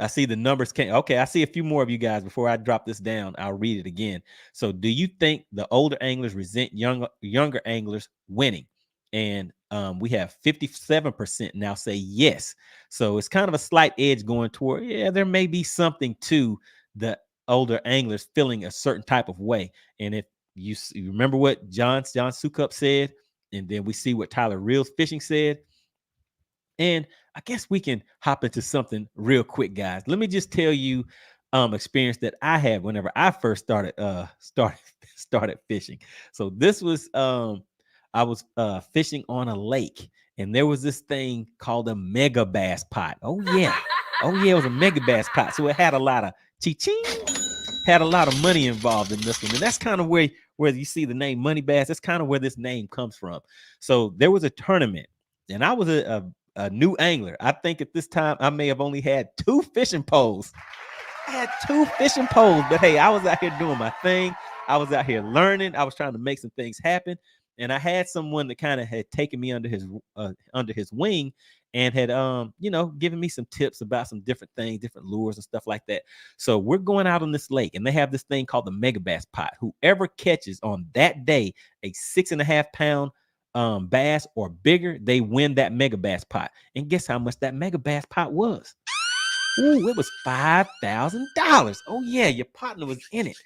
I see the numbers okay, I see a few more of you guys. Before I drop this down, I'll read it again. So do you think the older anglers resent younger anglers winning? And we have 57% now say yes. So it's kind of a slight edge going toward, there may be something to the older anglers feeling a certain type of way. And if you remember what John Soukup said, and then we see what Tyler Reels Fishing said. And I guess we can hop into something real quick, guys. Let me just tell you experience that I had whenever I first started fishing. So this was I was fishing on a lake, and there was this thing called a mega bass pot. Oh yeah. Oh yeah, it was a mega bass pot. So it had a lot of chi-ching, had a lot of money involved in this one. And that's kind of where you see the name MoneyBass. That's kind of where this name comes from. So there was a tournament, and I was a new angler. I think at this time I may have only had 2 fishing poles. I had 2 fishing poles, but hey, I was out here doing my thing. I was out here learning. I was trying to make some things happen. And I had someone that kind of had taken me under his wing and had given me some tips about some different things, different lures and stuff like that. So we're going out on this lake, and they have this thing called the mega bass pot. Whoever catches on that day a 6.5 pound bass or bigger, they win that mega bass pot. And guess how much that mega bass pot was? Ooh, it was $5,000. Oh yeah, your partner was in it.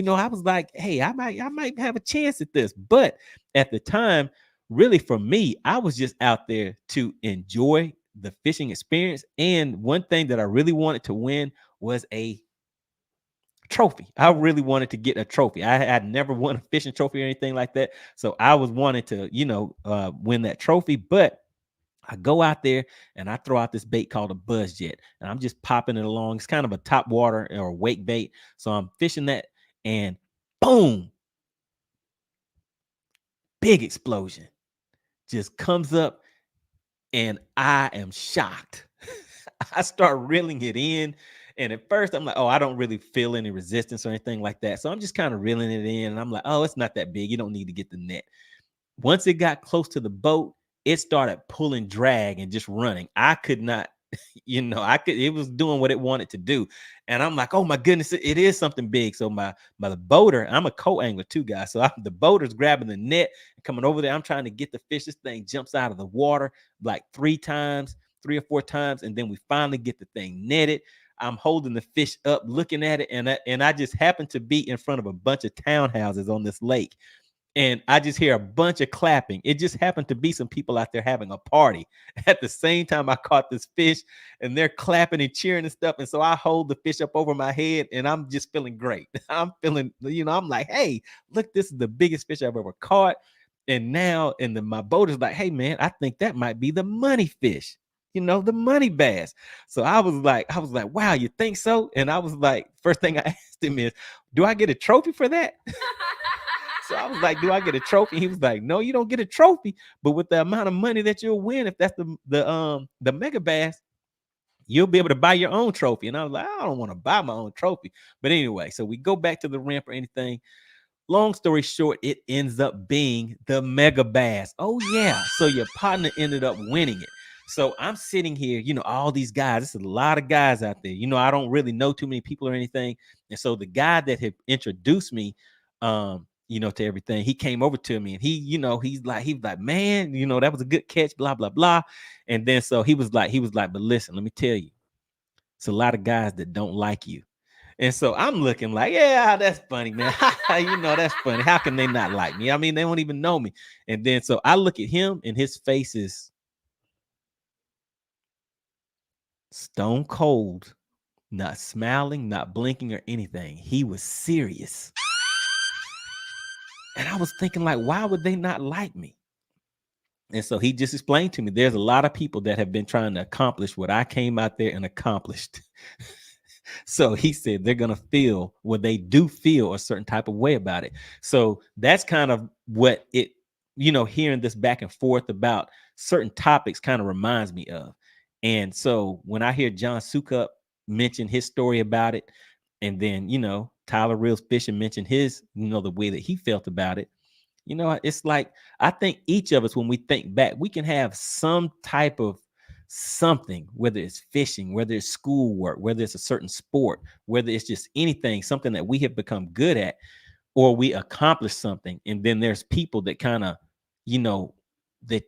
I was like, hey, I might have a chance at this. But at the time, really for me, I was just out there to enjoy the fishing experience. And one thing that I really wanted to win was a trophy. I really wanted to get a trophy. I had never won a fishing trophy or anything like that. So I was wanting to, win that trophy. But I go out there and I throw out this bait called a buzz jet, and I'm just popping it along. It's kind of a top water or wake bait. So I'm fishing that, and boom, big explosion just comes up, and I am shocked. I start reeling it in. And at first I'm like, oh, I don't really feel any resistance or anything like that. So I'm just kind of reeling it in. And I'm like, oh, it's not that big. You don't need to get the net. Once it got close to the boat, it started pulling drag and just running. I could not, it was doing what it wanted to do. And I'm like, oh my goodness, it is something big. So my boater, I'm a co-angler too, guys. So the boater's grabbing the net and coming over there. I'm trying to get the fish. This thing jumps out of the water like 3 or 4 times. And then we finally get the thing netted. I'm holding the fish up, looking at it. And I just happened to be in front of a bunch of townhouses on this lake. And I just hear a bunch of clapping. It just happened to be some people out there having a party at the same time I caught this fish, and they're clapping and cheering and stuff. And so I hold the fish up over my head, and I'm just feeling great. I'm feeling, I'm like, hey, look, this is the biggest fish I've ever caught. And now, my boat is like, hey man, I think that might be the money fish, the money bass. So I was like, wow, you think so? And I was like, first thing I asked him is, do I get a trophy for that? So I was like, do I get a trophy? He was like, no, you don't get a trophy. But with the amount of money that you'll win, if that's the mega bass, you'll be able to buy your own trophy. And I was like, I don't want to buy my own trophy. But anyway, so we go back to the ramp or anything. Long story short, it ends up being the mega bass. Oh yeah. So your partner ended up winning it. So I'm sitting here, all these guys, there's a lot of guys out there. I don't really know too many people or anything. And so the guy that had introduced me, to everything, he came over to me, and he's like, man, that was a good catch, blah, blah, blah. And then so he was like, but listen, let me tell you, it's a lot of guys that don't like you. And so I'm looking like, yeah, that's funny, man. That's funny. How can they not like me? I mean, they don't even know me. And then so I look at him, and his face is stone cold, not smiling, not blinking or anything. He was serious. And I was thinking, like, why would they not like me? And so he just explained to me, there's a lot of people that have been trying to accomplish what I came out there and accomplished. So he said they're going to feel what they do feel a certain type of way about it. So that's kind of what it, hearing this back and forth about certain topics kind of reminds me of. And so when I hear John Soukup mention his story about it, and then, Tyler Reels Fishing mentioned his, the way that he felt about it. It's like, I think each of us, when we think back, we can have some type of something, whether it's fishing, whether it's schoolwork, whether it's a certain sport, whether it's just anything, something that we have become good at, or we accomplish something. And then there's people that kind of, that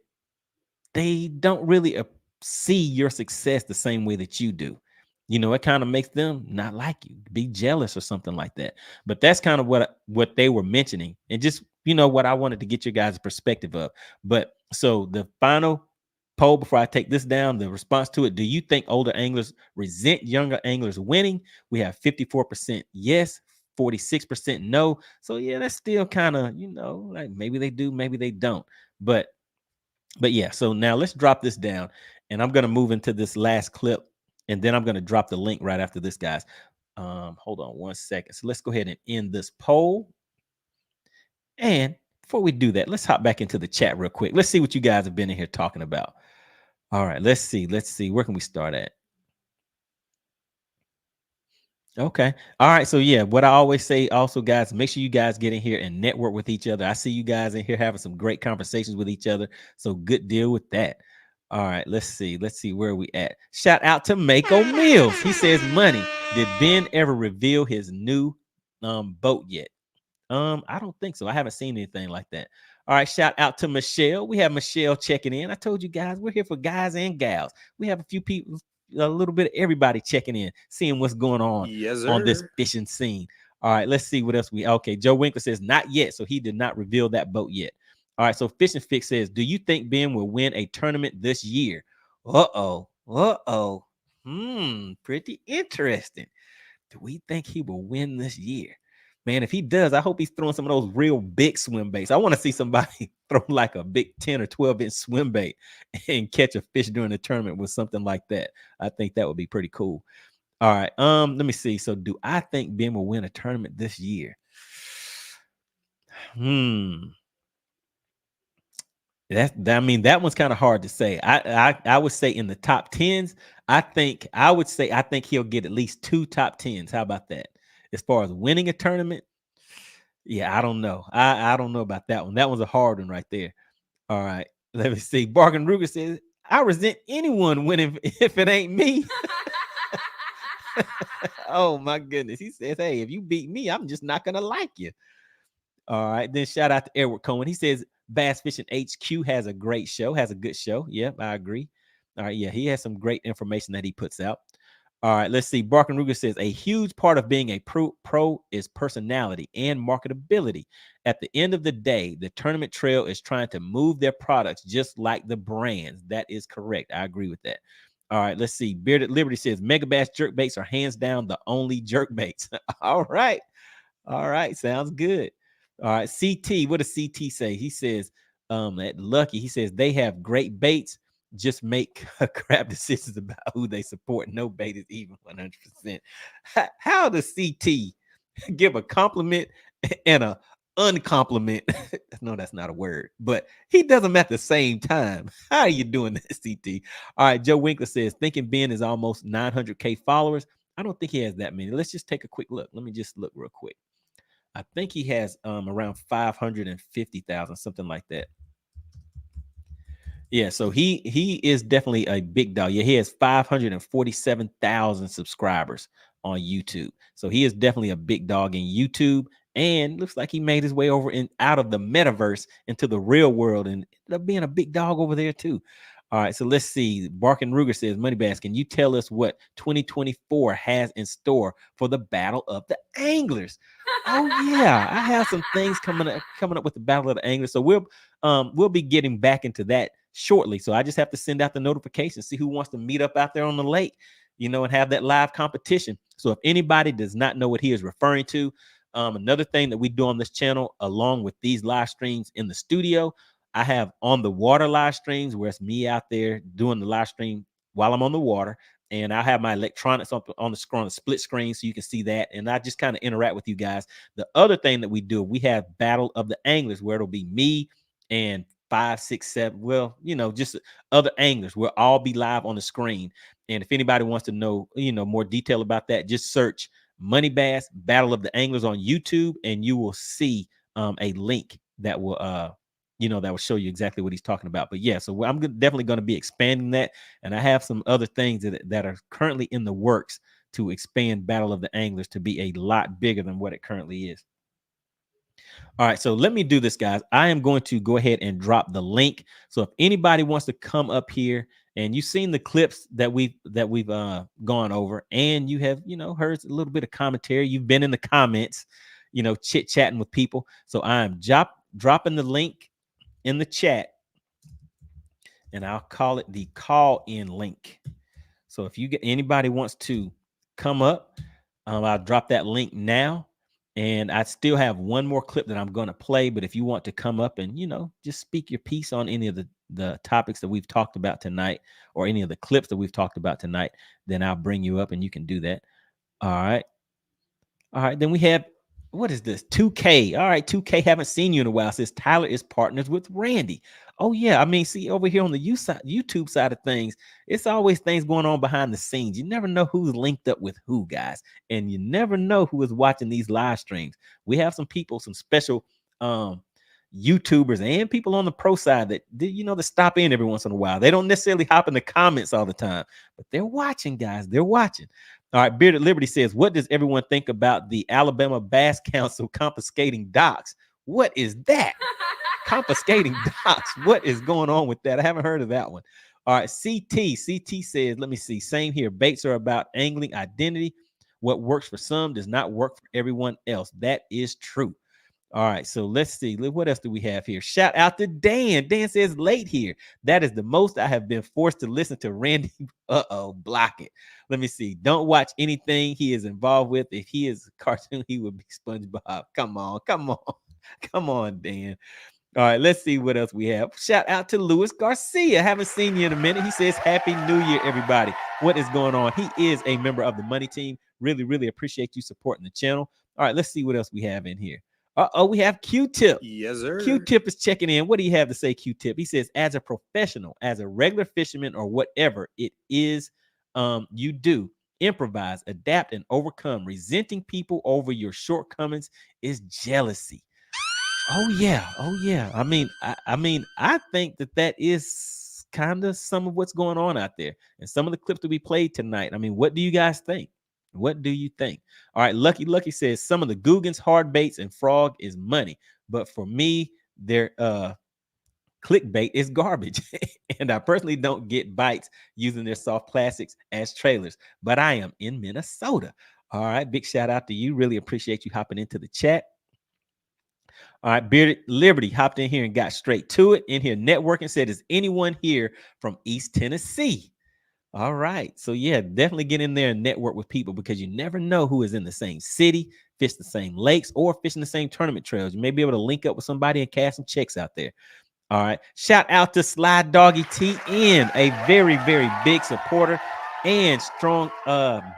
they don't really see your success the same way that you do. you know, it kind of makes them not like you, be jealous or something like that. But that's kind of what they were mentioning, and just, you know, what I wanted to get your guys' perspective of. But so the final poll before I take this down, the response to it: do you think older anglers resent younger anglers winning? We have 54% yes, 46% no. So yeah, that's still kind of, you know, like maybe they do, maybe they don't. But yeah, so now let's drop this down, and I'm going to move into this last clip, and then I'm going to drop the link right after this, guys. Hold on 1 second. So let's go ahead and end this poll. And before we do that, let's hop back into the chat real quick. Let's see what you guys have been in here talking about. All right, let's see. Where can we start at? Okay. All right. So yeah, what I always say also, guys, make sure you guys get in here and network with each other. I see you guys in here having some great conversations with each other. So good deal with that. All right, let's see where we at. Shout out to Mako Mills. He says, money, did Ben ever reveal his new boat yet? I don't think so. I haven't seen anything like that. All right, shout out to Michelle. We have Michelle checking in. I told you guys, we're here for guys and gals. We have a few people, a little bit of everybody checking in, seeing what's going on on this fishing scene. All right, let's see what else okay. Joe Winkler says not yet, so he did not reveal that boat yet. All right, so Fishing Fix says, do you think Ben will win a tournament this year? Pretty interesting. Do we think he will win this year? Man, if he does, I hope he's throwing some of those real big swim baits. I want to see somebody throw like a big 10 or 12-inch swim bait and catch a fish during the tournament with something like that. I think that would be pretty cool. All right, let me see. So do I think Ben will win a tournament this year? That one's kind of hard to say. I would say in the top 10s, I think he'll get at least 2 top 10s. How about that? As far as winning a tournament, yeah, I don't know. I don't know about that one. That one's a hard one right there. All right, let me see. Bargain Ruger says, I resent anyone winning if it ain't me. Oh my goodness. He says, hey, if you beat me, I'm just not gonna like you. All right, then shout out to Edward Cohen. He says Bass Fishing HQ has a great show, has a good show. Yep, I agree. All right, yeah, he has some great information that he puts out. All right, let's see. Barkin Ruger says a huge part of being a pro is personality and marketability. At the end of the day, the tournament trail is trying to move their products just like the brands. That is correct. I agree with that. All right, let's see. Bearded Liberty says Mega Bass jerk baits are hands down the only jerk baits. All right. All right, sounds good. All right, CT, what does CT say? He says, at Lucky, he says they have great baits. Just make crap decisions about who they support. No bait is even 100%. How does CT give a compliment and a uncompliment? No, that's not a word, but he does them at the same time. How are you doing this, CT? All right, Joe Winkler says, thinking Ben is almost 900K followers. I don't think he has that many. Let's just take a quick look. Let me just look real quick. I think he has around 550,000, something like that. Yeah, so he is definitely a big dog. Yeah, he has 547,000 subscribers on YouTube. So he is definitely a big dog in YouTube, and looks like he made his way over out of the metaverse into the real world and ended up being a big dog over there too. All right, so let's see. Barkin Ruger says, MoneyBass, can you tell us what 2024 has in store for the Battle of the Anglers? Oh yeah, I have some things coming up with the Battle of the Anglers. So we'll be getting back into that shortly. So I just have to send out the notification, see who wants to meet up out there on the lake, and have that live competition. So if anybody does not know what he is referring to, another thing that we do on this channel, along with these live streams in the studio, I have on the water live streams where it's me out there doing the live stream while I'm on the water. And I have my electronics on the screen, on the split screen, so you can see that. And I just kind of interact with you guys. The other thing that we do, we have Battle of the Anglers, where it'll be me and 5, 6, 7, well, just other anglers. We'll all be live on the screen. And if anybody wants to know, more detail about that, just search MoneyBass Battle of the Anglers on YouTube, and you will see a link that will that will show you exactly what he's talking about. But yeah, so I'm definitely going to be expanding that, and I have some other things that are currently in the works to expand Battle of the Anglers to be a lot bigger than what it currently is. All right, so let me do this, guys. I am going to go ahead and drop the link. So if anybody wants to come up here, and you've seen the clips that we've gone over, and you have heard a little bit of commentary, you've been in the comments, chit chatting with people. So I'm dropping the link in the chat, and I'll call it the call in link. So if anybody wants to come up, I'll drop that link now. And I still have one more clip that I'm going to play. But if you want to come up and, just speak your piece on any of the topics that we've talked about tonight, or any of the clips that we've talked about tonight, then I'll bring you up and you can do that. All right. All right. Then we have, what is this? 2K. All right. 2K, haven't seen you in a while. Says Tyler is partners with Randy. Oh, yeah. I mean, see, over here on the YouTube side of things, it's always things going on behind the scenes. You never know who's linked up with who, guys. And you never know who is watching these live streams. We have some people, some special YouTubers and people on the pro side that, that stop in every once in a while. They don't necessarily hop in the comments all the time, but they're watching, guys. They're watching. All right. Bearded Liberty says, what does everyone think about the Alabama Bass Council confiscating docks? What is that? Confiscating docks. What is going on with that? I haven't heard of that one. All right. CT says, let me see. Same here. Baits are about angling identity. What works for some does not work for everyone else. That is true. All right. So let's see. What else do we have here? Shout out to Dan. Dan says late here. That is the most I have been forced to listen to Randy. Block it. Let me see. Don't watch anything he is involved with. If he is a cartoon, he would be SpongeBob. Come on, Dan. All right, let's see what else we have. Shout out to Luis Garcia. Haven't seen you in a minute. He says, Happy New Year, everybody. What is going on? He is a member of the Money Team. Really, really appreciate you supporting the channel. All right, let's see what else we have in here. We have Q-Tip. Yes, sir. Q-Tip is checking in. What do you have to say, Q-Tip? He says, as a professional, as a regular fisherman, or whatever it is you do, improvise, adapt, and overcome. Resenting people over your shortcomings is jealousy. Oh yeah. I mean, I think that is kind of some of what's going on out there, and some of the clips that we played tonight. I mean, what do you guys think? What do you think? All right, Lucky says some of the Googans, hard baits, and frog is money, but for me, their clickbait is garbage. And I personally don't get bites using their soft plastics as trailers, but I am in Minnesota. All right, big shout out to you. Really appreciate you hopping into the chat. All right, Bearded Liberty hopped in here and got straight to it. In here networking, said, is anyone here from East Tennessee? All right. So, yeah, definitely get in there and network with people, because you never know who is in the same city, fish the same lakes, or fishing the same tournament trails. You may be able to link up with somebody and cash some checks out there. All right. Shout out to Sly Doggy TN, a very, very big supporter and strong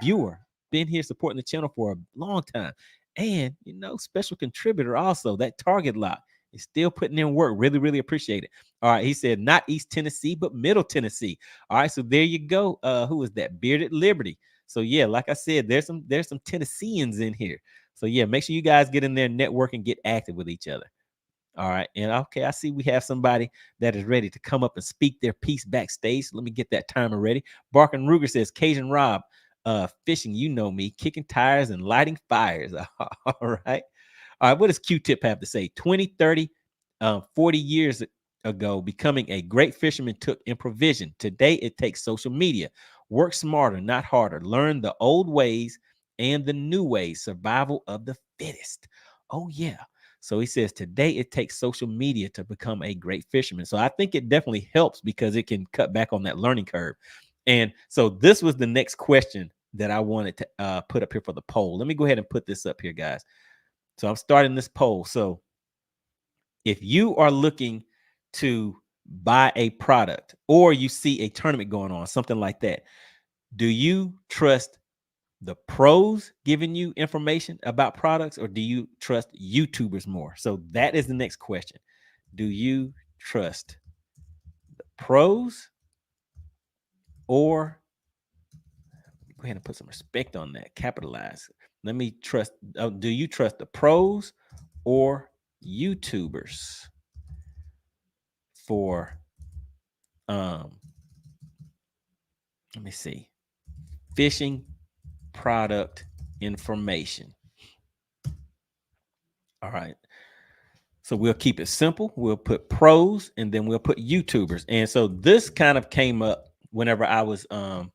viewer. Been here supporting the channel for a long time. And, special contributor also. That Target Lock is still putting in work. Really, really appreciate it. All right. He said not East Tennessee, but Middle Tennessee. All right. So there you go. Who is that? Bearded Liberty. So, yeah, like I said, there's some Tennesseans in here. So, yeah, make sure you guys get in there, network, and get active with each other. All right. And, okay, I see we have somebody that is ready to come up and speak their piece backstage. Let me get that timer ready. Barkin Ruger says, Cajun Rob, fishing, you know me, kicking tires and lighting fires. All right. All right. What does Q-Tip have to say? 20, 30, 40 years ago, becoming a great fisherman took improvisation. Today, it takes social media. Work smarter, not harder. Learn the old ways and the new ways. Survival of the fittest. Oh, yeah. So he says today it takes social media to become a great fisherman. So I think it definitely helps, because it can cut back on that learning curve. And so this was the next question that I wanted to put up here for the poll. Let me go ahead and put this up here, guys. So I'm starting this poll. So if you are looking to buy a product, or you see a tournament going on, something like that, do you trust the pros giving you information about products, or do you trust YouTubers more? So that is the next question. Do you trust the pros, or go ahead and put some respect on that, capitalize? Let me trust. Do you trust the pros or YouTubers for let me see, fishing product information? All right. So we'll keep it simple. We'll put pros and then we'll put YouTubers. And so this kind of came up whenever I was all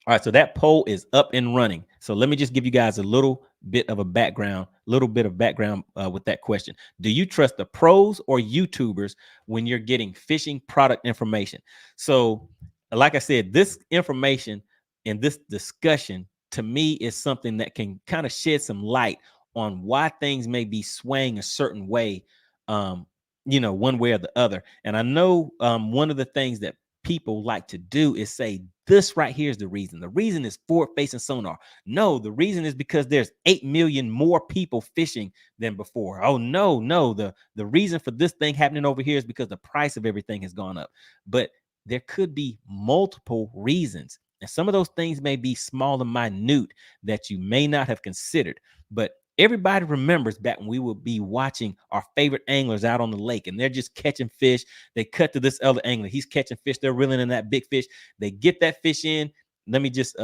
right, so that poll is up and running. So let me just give you guys a little bit of background with that question. Do you trust the pros or YouTubers when you're getting fishing product information? So like I said, this information and this discussion to me is something that can kind of shed some light on why things may be swaying a certain way, one way or the other. And I know one of the things that people like to do is say, this right here is the reason. The reason is forward facing sonar. No, the reason is because there's 8 million more people fishing than before. Oh, no. The reason for this thing happening over here is because the price of everything has gone up. But there could be multiple reasons. And some of those things may be small and minute that you may not have considered. But everybody remembers back when we would be watching our favorite anglers out on the lake and they're just catching fish. They cut to this other angler. He's catching fish. They're reeling in that big fish. They get that fish in. Let me just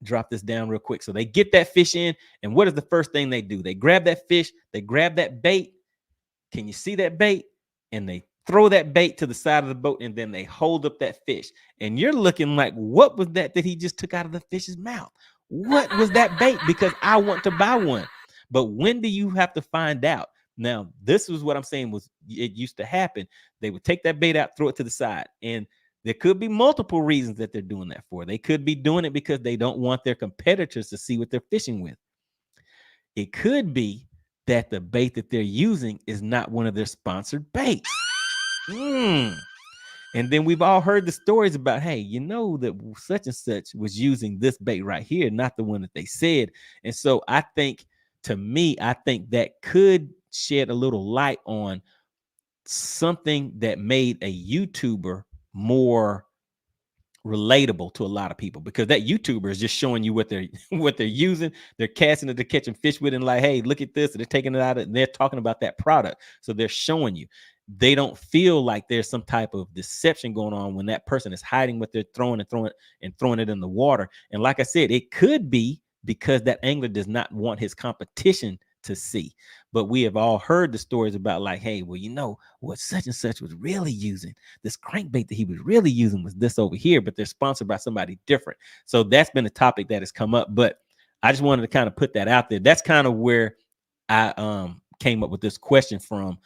drop this down real quick. So they get that fish in. And what is the first thing they do? They grab that fish. They grab that bait. Can you see that bait? And they throw that bait to the side of the boat and then they hold up that fish. And you're looking like, what was that he just took out of the fish's mouth? What was that bait? Because I want to buy one. But when do you have to find out? Now, this is what I'm saying was it used to happen. They would take that bait out, throw it to the side. And there could be multiple reasons that they're doing that for. They could be doing it because they don't want their competitors to see what they're fishing with. It could be that the bait that they're using is not one of their sponsored baits. And then we've all heard the stories about, hey, you know that such and such was using this bait right here, not the one that they said. And so I think that could shed a little light on something that made a YouTuber more relatable to a lot of people, because that YouTuber is just showing you what they're using. They're casting it, they're catching fish with it, and like, hey, look at this. And they're taking it out and they're talking about that product. So they're showing you. They don't feel like there's some type of deception going on when that person is hiding what they're throwing it in the water. And like I said, it could be because that angler does not want his competition to see. But we have all heard the stories about like, hey, well, you know what such and such was really using. This crankbait that he was really using was this over here, but they're sponsored by somebody different. So that's been a topic that has come up. But I just wanted to kind of put that out there. That's kind of where I came up with this question from,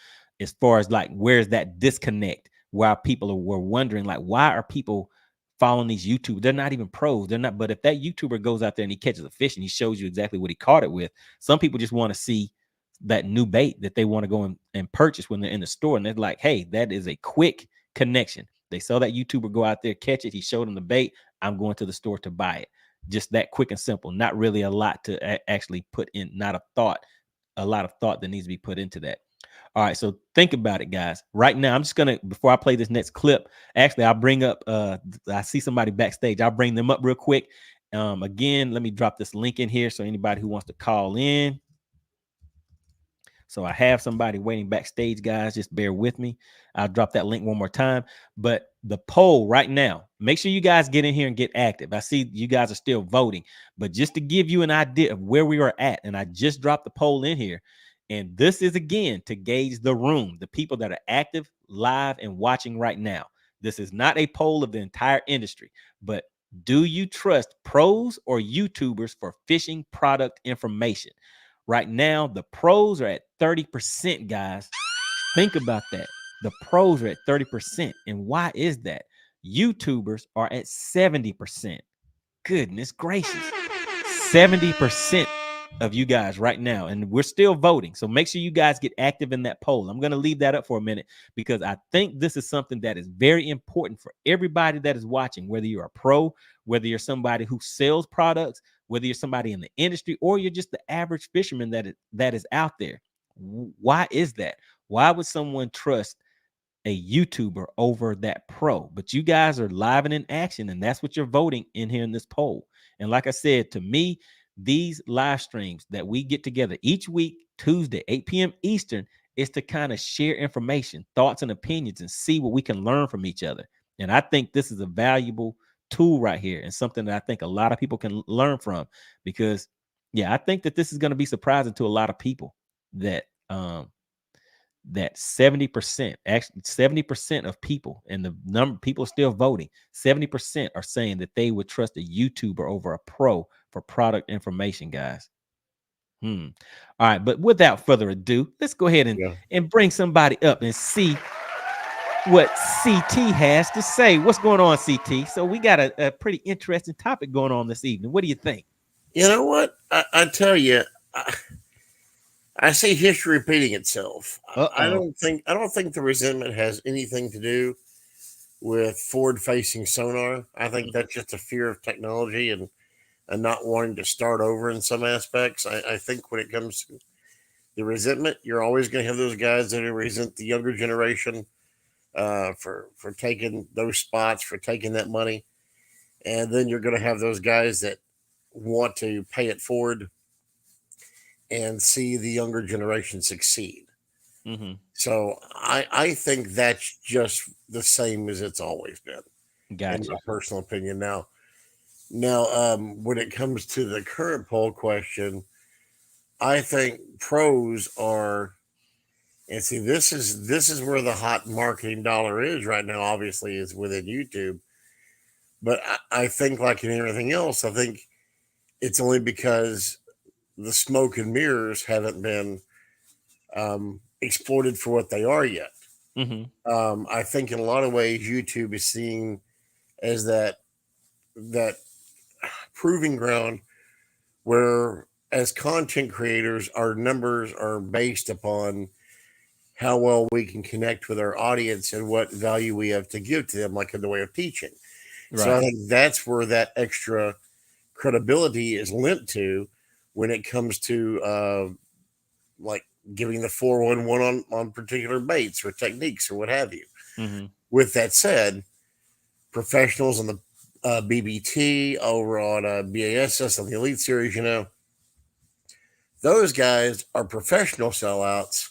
as far as like, where's that disconnect where people were wondering, like, why are people following these YouTubers? They're not even pros. They're not. But if that YouTuber goes out there and he catches a fish and he shows you exactly what he caught it with, some people just want to see that new bait that they want to go and purchase when they're in the store. And they're like, hey, that is a quick connection. They saw that YouTuber go out there, catch it. He showed them the bait. I'm going to the store to buy it. Just that quick and simple. Not really a lot to actually put in, not a lot of thought that needs to be put into that. All right, so think about it, guys. Right now, I'm just gonna, before I play this next clip, actually, I'll bring up, I see somebody backstage. I'll bring them up real quick. Again, let me drop this link in here so anybody who wants to call in. So I have somebody waiting backstage, guys. Just bear with me. I'll drop that link one more time. But the poll right now, make sure you guys get in here and get active. I see you guys are still voting, but just to give you an idea of where we are at, and I just dropped the poll in here. And this is, again, to gauge the room, the people that are active, live, and watching right now. This is not a poll of the entire industry, but do you trust pros or YouTubers for fishing product information? Right now, the pros are at 30%, guys. Think about that. The pros are at 30%. And why is that? YouTubers are at 70%. Goodness gracious. 70% of you guys right now, and we're still voting, so make sure you guys get active in that poll. I'm going to leave that up for a minute because I think this is something that is very important for everybody that is watching, whether you're a pro, whether you're somebody who sells products, whether you're somebody in the industry, or you're just the average fisherman that is out there. Why is that? Why would someone trust a YouTuber over that pro? But you guys are live and in action, and that's what you're voting in here in this poll. And like I said, to me, these live streams that we get together each week, Tuesday, 8 p.m. Eastern, is to kind of share information, thoughts, and opinions and see what we can learn from each other. And I think this is a valuable tool right here and something that I think a lot of people can learn from, because, yeah, I think that this is going to be surprising to a lot of people that that 70%, actually 70% of people, and the number people still voting, 70% are saying that they would trust a YouTuber over a pro for product information, guys. All right, but without further ado, let's go ahead and bring somebody up and see what CT has to say. What's going on, CT? So we got a pretty interesting topic going on this evening. What do you think? You know what? I tell you, I see history repeating itself. I don't think the resentment has anything to do with forward-facing sonar. I think that's just a fear of technology and not wanting to start over in some aspects. I think when it comes to the resentment, you're always going to have those guys that resent the younger generation for taking those spots, for taking that money. And then you're going to have those guys that want to pay it forward and see the younger generation succeed. So I think that's just the same as it's always been. Gotcha. In my personal opinion. Now, when it comes to the current poll question, I think pros are, and see, this is where the hot marketing dollar is right now, obviously, is within YouTube. But I think, like in everything else, I think it's only because the smoke and mirrors haven't been exploited for what they are yet. I think in a lot of ways, YouTube is seen as that proving ground where, as content creators, our numbers are based upon how well we can connect with our audience and what value we have to give to them, like in the way of teaching. Right. So I think that's where that extra credibility is lent to when it comes to like giving the 411 on particular baits or techniques or what have you. With that said, professionals on the BBT, over on BASS on the Elite Series, you know, those guys are professional sellouts.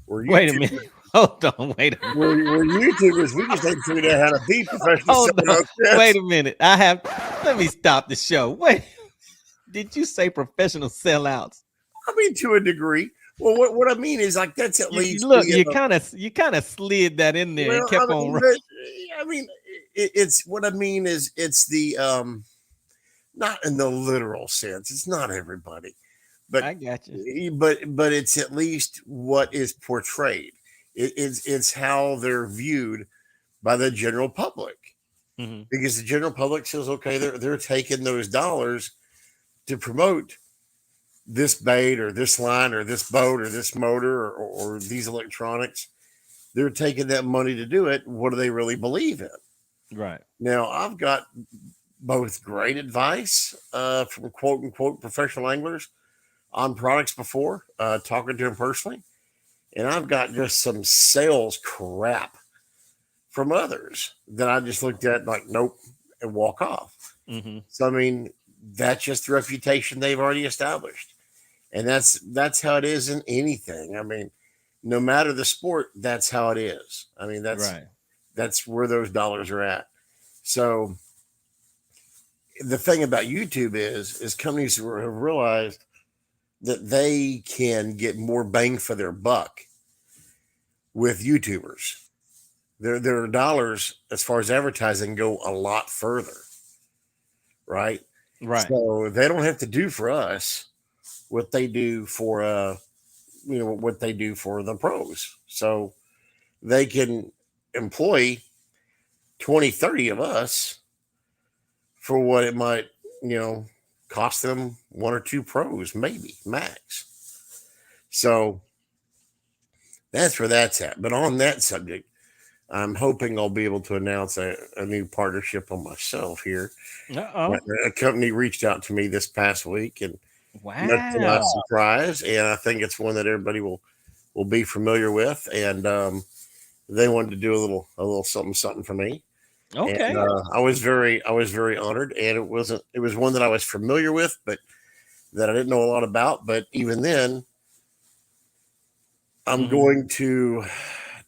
Wait a minute. Hold on. Wait a minute. We're YouTubers. We just ain't figured out how to be professional sellouts. Wait a minute. Let me stop the show. Wait. Did you say professional sellouts? I mean, to a degree. Well, what I mean is, like, that's at least. Look, you kind of slid that in there and kept on. I mean, it's what I mean is it's the not in the literal sense. It's not everybody, but I got you. But it's at least what is portrayed. It's how they're viewed by the general public, because the general public says, okay, they're taking those dollars to promote this bait or this line or this boat or this motor or these electronics. They're taking that money to do it. What do they really believe in? Right. Now, I've got both great advice from quote unquote professional anglers on products before, talking to them personally. And I've got just some sales crap from others that I just looked at like, nope, and walk off. So, I mean, that's just the reputation they've already established. And that's how it is in anything. I mean, no matter the sport, that's how it is. I mean, that's where those dollars are at. So the thing about YouTube is companies have realized that they can get more bang for their buck with YouTubers. Their dollars, as far as advertising, go a lot further. Right. So they don't have to do for us what they do for what they do for the pros. So they can employ 20, 30 of us for what it might, cost them one or two pros, maybe max. So that's where that's at. But on that subject, I'm hoping I'll be able to announce a new partnership on myself here. A company reached out to me this past week, and that's a nice surprise. And I think it's one that everybody will be familiar with. And they wanted to do a little something for me. Okay. And, I was very honored, and it was one that I was familiar with, but that I didn't know a lot about. But even then, I'm going to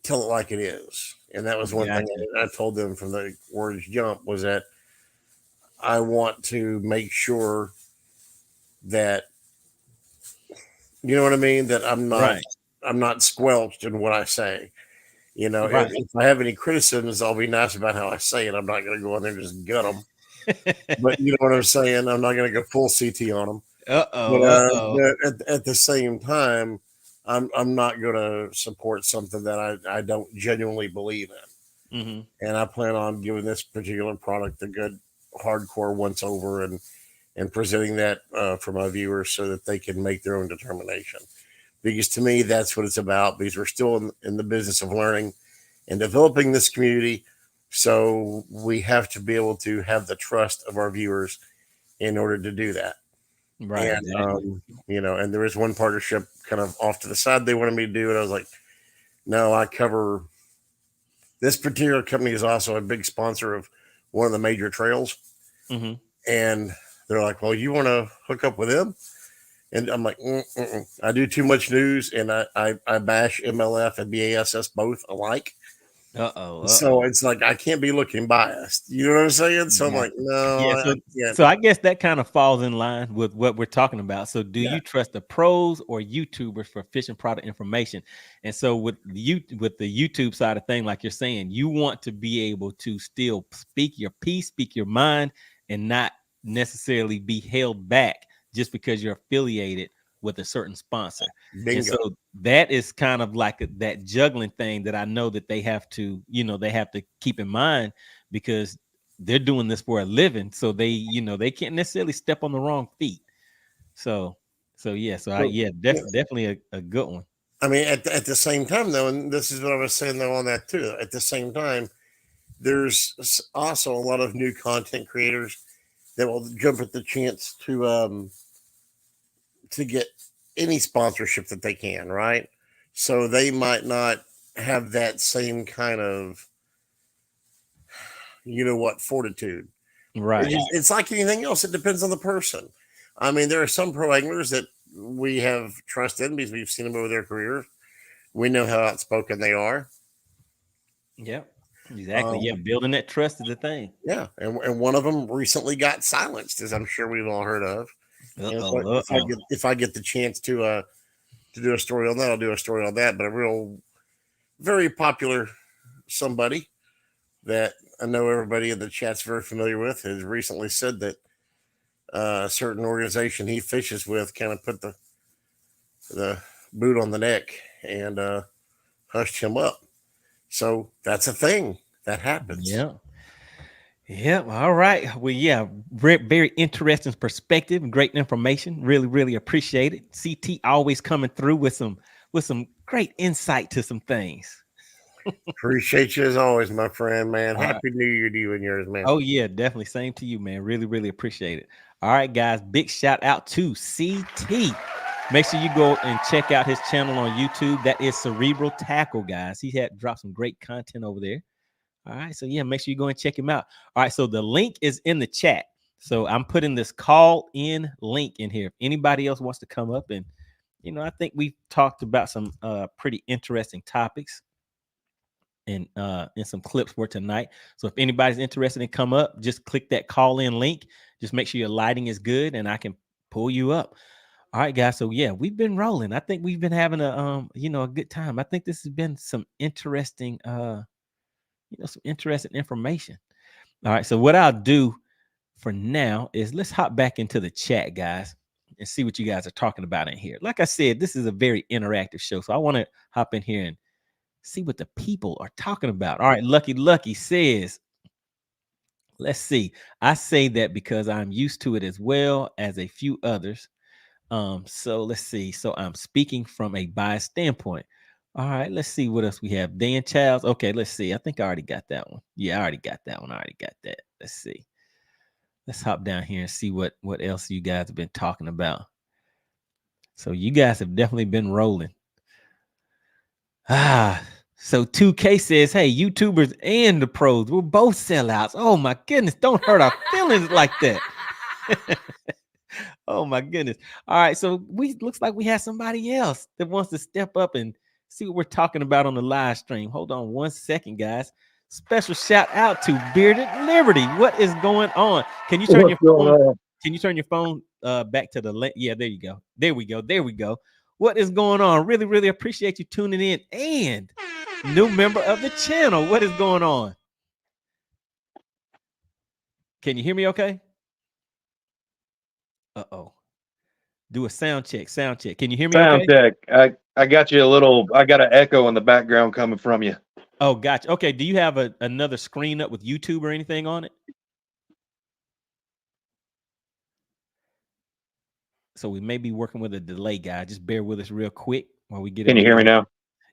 tell it like it is. And that was one thing I told them from the words jump, was that I want to make sure that You know what I mean? That Right. I'm not squelched in what I say. You know, Right. if I have any criticisms, I'll be nice about how I say it. I'm not going to go in there and just gut them. But you know what I'm saying? I'm not going to go full CT on them. But at the same time, I'm not going to support something that I don't genuinely believe in. Mm-hmm. And I plan on giving this particular product a good hardcore once over and presenting that for my viewers so that they can make their own determination. Because to me, that's what it's about, because we're still in the business of learning and developing this community. So we have to be able to have the trust of our viewers in order to do that. Right. And, you know, and there is one partnership kind of off to the side they wanted me to do. And I was like, no, I cover this particular company is also a big sponsor of one of the major trails. Mm-hmm. And they're like, well, you want to hook up with them? And I'm like, I do too much news, and I bash MLF and BASS both alike. So it's like I can't be looking biased. You know what I'm saying? So I'm like, no. So I guess that kind of falls in line with what we're talking about. So do you trust the pros or YouTubers for fishing product information? And so with the YouTube side of thing, like you're saying, you want to be able to still speak your piece, speak your mind, and not necessarily be held back just because you're affiliated with a certain sponsor. Bingo. And so that is kind of like that juggling thing that I know that they have to, they have to keep in mind, because they're doing this for a living. So they, they can't necessarily step on the wrong feet. Definitely a good one. I mean, at the same time though, and this is what I was saying though on that too, at the same time, there's also a lot of new content creators that will jump at the chance to get any sponsorship that they can, right? So they might not have that same kind of, fortitude. Right. It's like anything else. It depends on the person. I mean, there are some pro anglers that we have trust in because we've seen them over their careers. We know how outspoken they are. Yep. Exactly. Building that trust is the thing. Yeah, and one of them recently got silenced, as I'm sure we've all heard of. If I get the chance to do a story on that, I'll do a story on that. But a real, very popular somebody that I know everybody in the chat's very familiar with has recently said that a certain organization he fishes with kind of put the boot on the neck and hushed him up. So that's a thing that happens. Yeah. Yeah. All right. Well, very interesting perspective and great information. Really, really appreciate it. CT always coming through with some great insight to some things. Appreciate you as always, my friend, man. Happy New Year to you and yours, man. Oh, yeah, definitely. Same to you, man. Really, really appreciate it. All right, guys. Big shout out to CT. Make sure you go and check out his channel on YouTube. That is Cerebral Tackle, guys. He had dropped some great content over there. All right. So, make sure you go and check him out. All right. So the link is in the chat. So I'm putting this call in link in here. If anybody else wants to come up and, I think we've talked about some pretty interesting topics and some clips for tonight. So if anybody's interested in come up, just click that call in link. Just make sure your lighting is good and I can pull you up. All right, guys. So we've been rolling. I think we've been having a good time. I think this has been some interesting, some interesting information. All right. So what I'll do for now is let's hop back into the chat, guys, and see what you guys are talking about in here. Like I said, this is a very interactive show. So I want to hop in here and see what the people are talking about. All right. Lucky says, let's see. I say that because I'm used to it as well as a few others. So let's see. So I'm speaking from a biased standpoint. All right, let's see what else we have. Dan Childs. Okay, let's see. I think I already got that one. Yeah, I already got that one. I already got that. Let's see. Let's hop down here and see what else you guys have been talking about. So you guys have definitely been rolling. So 2K says, hey, YouTubers and the pros, we're both sellouts. Oh my goodness, don't hurt our feelings like that. Oh my goodness. All right, so looks like we have somebody else that wants to step up and see what we're talking about on the live stream. Hold on 1 second, guys. Special shout out to Bearded Liberty. What is going on? Can you turn your phone? Can you turn your phone back to the left? Yeah, there you go. There we go. What is going on? Really, really appreciate you tuning in. And new member of the channel. What is going on? Can you hear me okay? Uh-oh. Do a sound check. Sound check. Can you hear me Sound okay? check. I got you I got an echo in the background coming from you. Oh, gotcha. Okay. Do you have another screen up with YouTube or anything on it? So we may be working with a delay, guy. Just bear with us real quick while we get it. Can you hear me now?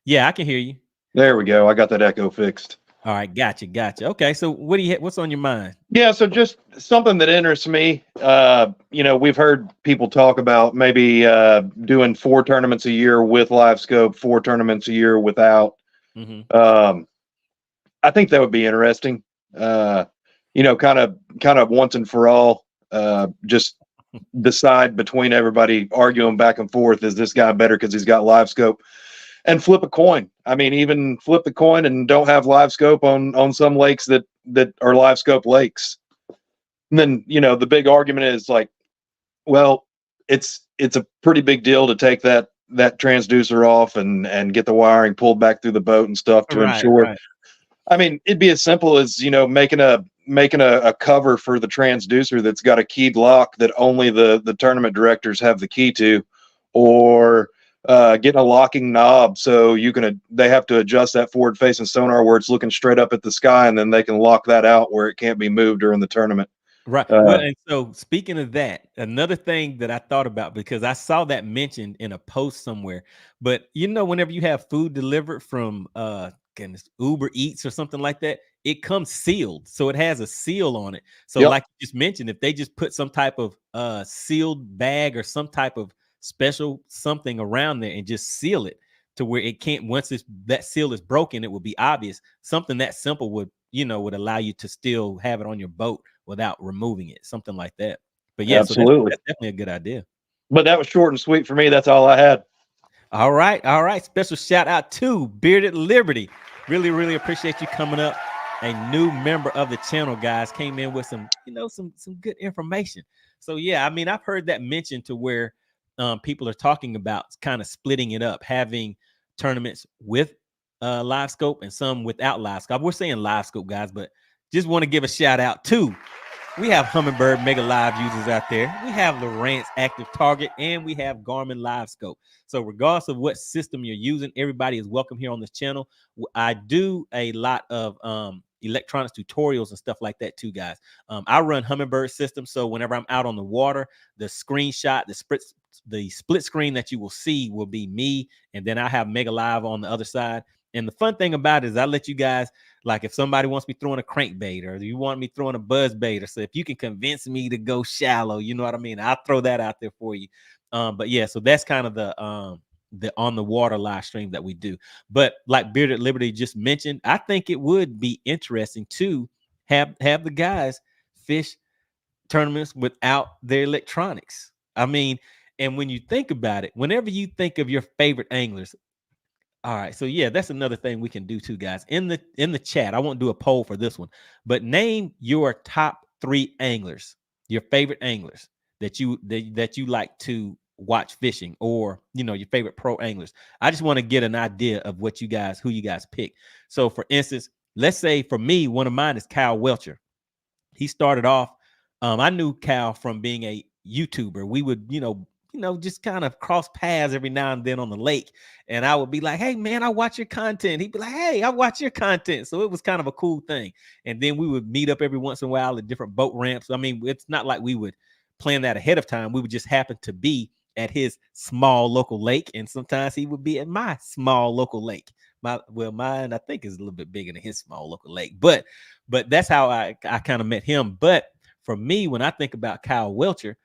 Yeah, I can hear you. There we go. I got that echo fixed. All right, gotcha. Okay, so what's on your mind? Yeah, so just something that interests me. We've heard people talk about maybe doing 4 tournaments a year with LiveScope, 4 tournaments a year without. Mm-hmm. I think that would be interesting. Kind of once and for all. Just decide between everybody arguing back and forth, is this guy better because he's got LiveScope, and flip a coin. I mean, even flip the coin and don't have LiveScope on some lakes that are LiveScope lakes. And then, the big argument is like, well, it's a pretty big deal to take that transducer off and get the wiring pulled back through the boat and stuff to ensure. Right. I mean, it'd be as simple as, making a cover for the transducer that's got a keyed lock that only the tournament directors have the key to, or getting a locking knob so they have to adjust that forward facing sonar where it's looking straight up at the sky, and then they can lock that out where it can't be moved during the tournament. Right. Well, and so speaking of that, another thing that I thought about, because I saw that mentioned in a post somewhere, but whenever you have food delivered from Uber Eats or something like that, it comes sealed. So it has a seal on it. So like you just mentioned, if they just put some type of sealed bag or some type of special something around there and just seal it to where it can't, once that seal is broken, it would be obvious. Something that simple would allow you to still have it on your boat without removing it, something like that. But yeah, absolutely. So that's definitely a good idea. But that was short and sweet for me. That's all I had. All right. Special shout out to Bearded Liberty. Really, really appreciate you coming up. A new member of the channel, guys, came in with some good information. So yeah, I mean, I've heard that mentioned to where people are talking about kind of splitting it up, having tournaments with LiveScope and some without LiveScope. We're saying LiveScope, guys, but just want to give a shout out to, we have Humminbird Mega Live users out there. We have Lowrance Active Target, and we have Garmin LiveScope. So regardless of what system you're using, everybody is welcome here on this channel. I do a lot of electronics tutorials and stuff like that too, guys. I run Humminbird system, so whenever I'm out on the water, the screenshot, the split screen that you will see will be me, and then I have Mega Live on the other side. And the fun thing about it is I let you guys, like if somebody wants me throwing a crankbait, or you want me throwing a buzz bait, or so if you can convince me to go shallow, you know what I mean, I'll throw that out there for you. But yeah, so that's kind of the on the water live stream that we do. But like Bearded Liberty just mentioned, I think it would be interesting to have the guys fish tournaments without their electronics. I mean, and when you think about it, whenever you think of your favorite anglers, all right, so yeah, that's another thing we can do too, guys. In the chat, I won't do a poll for this one, but name your top 3 anglers, your favorite anglers that you like to watch fishing, or your favorite pro anglers. I just want to get an idea of who you guys pick. So for instance, let's say for me, one of mine is Kyle Welcher. He started off, I knew Kyle from being a YouTuber. We would, just kind of cross paths every now and then on the lake. And I would be like, hey man, I watch your content. He'd be like, hey, I watch your content. So it was kind of a cool thing. And then we would meet up every once in a while at different boat ramps. I mean, it's not like we would plan that ahead of time. We would just happen to be at his small local lake. And sometimes he would be at my small local lake. Mine, I think, is a little bit bigger than his small local lake. But that's how I kind of met him. But for me, when I think about Kyle Welcher,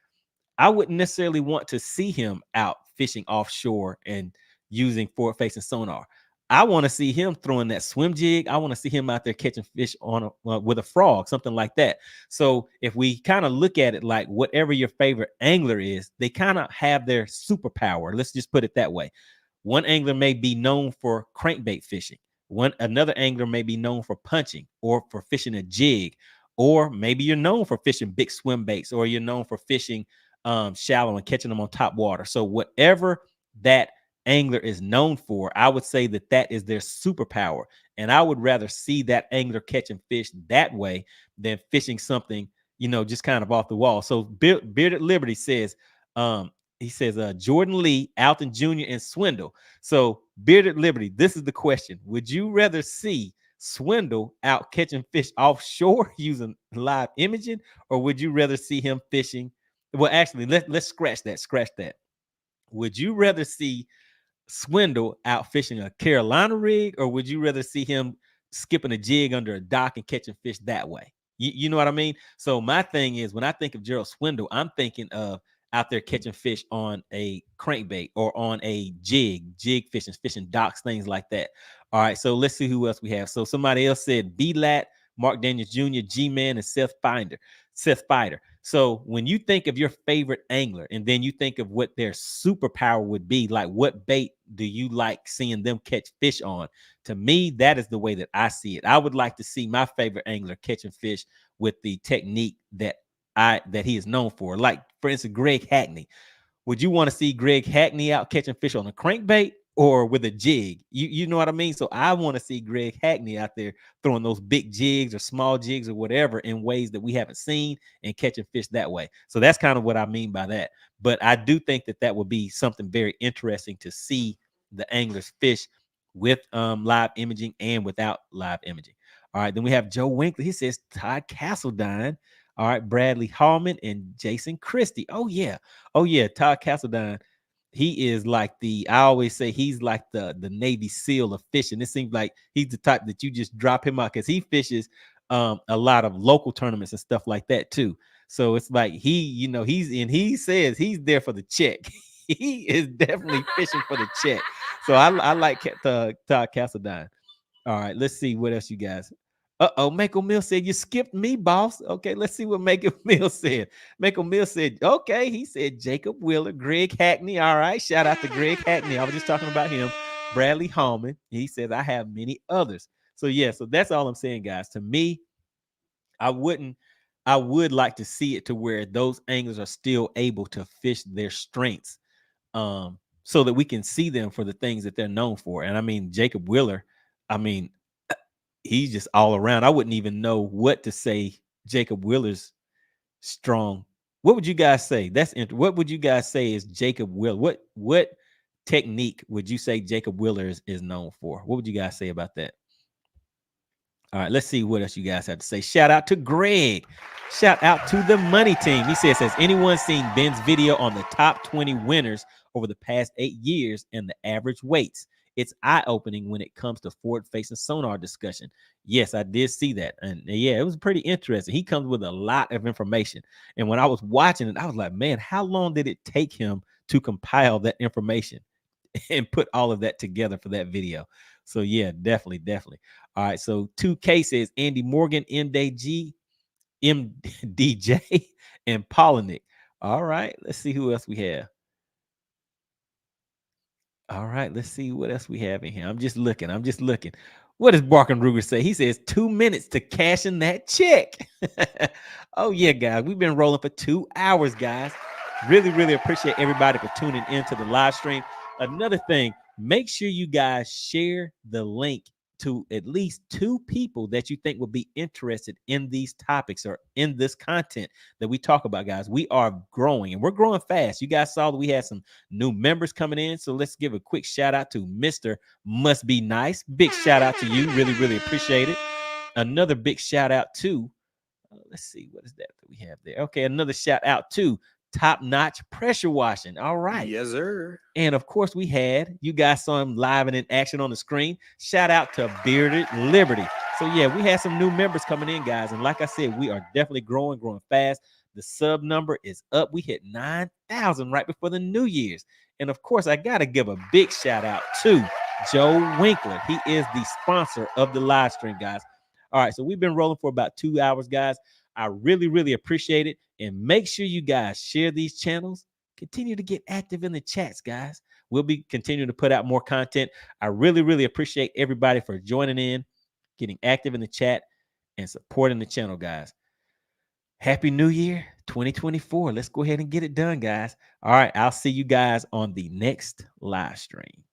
I wouldn't necessarily want to see him out fishing offshore and using forward-facing sonar. I want to see him throwing that swim jig. I want to see him out there catching fish with a frog, something like that. So if we kind of look at it like whatever your favorite angler is, they kind of have their superpower. Let's just put it that way. One angler may be known for crankbait fishing. Another angler may be known for punching or for fishing a jig, or maybe you're known for fishing big swim baits, or you're known for fishing shallow and catching them on top water. So whatever that angler is known for, I would say that that is their superpower. And I would rather see that angler catching fish that way than fishing something, you know, just kind of off the wall. So Bearded Liberty says, he says, Jordan Lee, Alton Jr., and Swindle. So Bearded Liberty, this is the question. Would you rather see Swindle out catching fish offshore using live imaging, or would you rather see him fishing? Well, actually, let's scratch that. Would you rather see Swindle out fishing a Carolina rig, or would you rather see him skipping a jig under a dock and catching fish that way? You know what I mean? So my thing is, when I think of Gerald Swindle, I'm thinking of out there catching fish on a crankbait or on a jig fishing docks, things like that. All right, so let's see who else we have. So somebody else said B-Lat, Mark Daniels Jr., G-Man, and Seth Fider. So when you think of your favorite angler and then you think of what their superpower would be, like what bait do you like seeing them catch fish on? To me, that is the way that I see it. I would like to see my favorite angler catching fish with the technique that he is known for. Like, for instance, Greg Hackney. Would you want to see Greg Hackney out catching fish on a crankbait or with a jig? You know what I mean? So I want to see Greg Hackney out there throwing those big jigs or small jigs or whatever in ways that we haven't seen and catching fish that way. So that's kind of what I mean by that. But I do think that that would be something very interesting to see the anglers fish with live imaging and without live imaging. All right, then we have Joe Winkler. He says Todd Castledine. All right, Bradley Hallman and Jason Christie. Oh yeah, Todd Castledine. He is like I always say he's like the Navy SEAL of fishing. It seems like he's the type that you just drop him out because he fishes a lot of local tournaments and stuff like that too. So it's like he says he's there for the check. He is definitely fishing for the check. So I like Todd Castledine. All right, let's see what else you guys. Mako Mill said, you skipped me, boss. Okay, let's see what Mako Mill said. Mako Mill said, okay, he said Jacob Wheeler, Greg Hackney. All right, shout out to Greg Hackney. I was just talking about him. Bradley Hallman. He says, I have many others. So yeah, so that's all I'm saying, guys. To me, I would like to see it to where those anglers are still able to fish their strengths, so that we can see them for the things that they're known for. And I mean, Jacob Wheeler, I mean, he's just all around. I wouldn't even know what to say. Jacob Wheeler's strong. What would you guys say? What would you guys say is Jacob Wheeler? What technique would you say Jacob Wheeler is known for? What would you guys say about that? All right, let's see what else you guys have to say. Shout out to Greg. Shout out to the Money Team. He says, has anyone seen Ben's video on the top 20 winners over the past 8 years and the average weights? It's eye-opening when it comes to forward-facing sonar discussion. Yes, I did see that. And yeah, it was pretty interesting. He comes with a lot of information. And when I was watching it, I was like, man, how long did it take him to compile that information and put all of that together for that video? So yeah, definitely. All right, so 2K says Andy Morgan, MDJ, and Polinick. All right, let's see who else we have. All right, let's see what else we have in here. I'm just looking. What does Barkin Ruger say? He says 2 minutes to cash in that check. Oh, yeah, guys. We've been rolling for 2 hours, guys. Really appreciate everybody for tuning into the live stream. Another thing, make sure you guys share the link to at least 2 people that you think would be interested in these topics or in this content that we talk about, guys. We are growing and we're growing fast. You guys saw that we had some new members coming in. So let's give a quick shout out to Mr. Must Be Nice. Big shout out to you. Really appreciate it. Another big shout out to, let's see, what is that we have there? Okay, another shout out to Top Notch Pressure Washing. All right. Yes, sir. And of course, you guys saw him live and in action on the screen. Shout out to Bearded Liberty. So yeah, we had some new members coming in, guys. And like I said, we are definitely growing fast. The sub number is up. We hit 9,000 right before the New Year's. And of course, I got to give a big shout out to Joe Winkler. He is the sponsor of the live stream, guys. All right, so we've been rolling for about 2 hours, guys. I really appreciate it. And make sure you guys share these channels. Continue to get active in the chats, guys. We'll be continuing to put out more content. I really appreciate everybody for joining in, getting active in the chat, and supporting the channel, guys. Happy New Year 2024. Let's go ahead and get it done, guys. All right. I'll see you guys on the next live stream.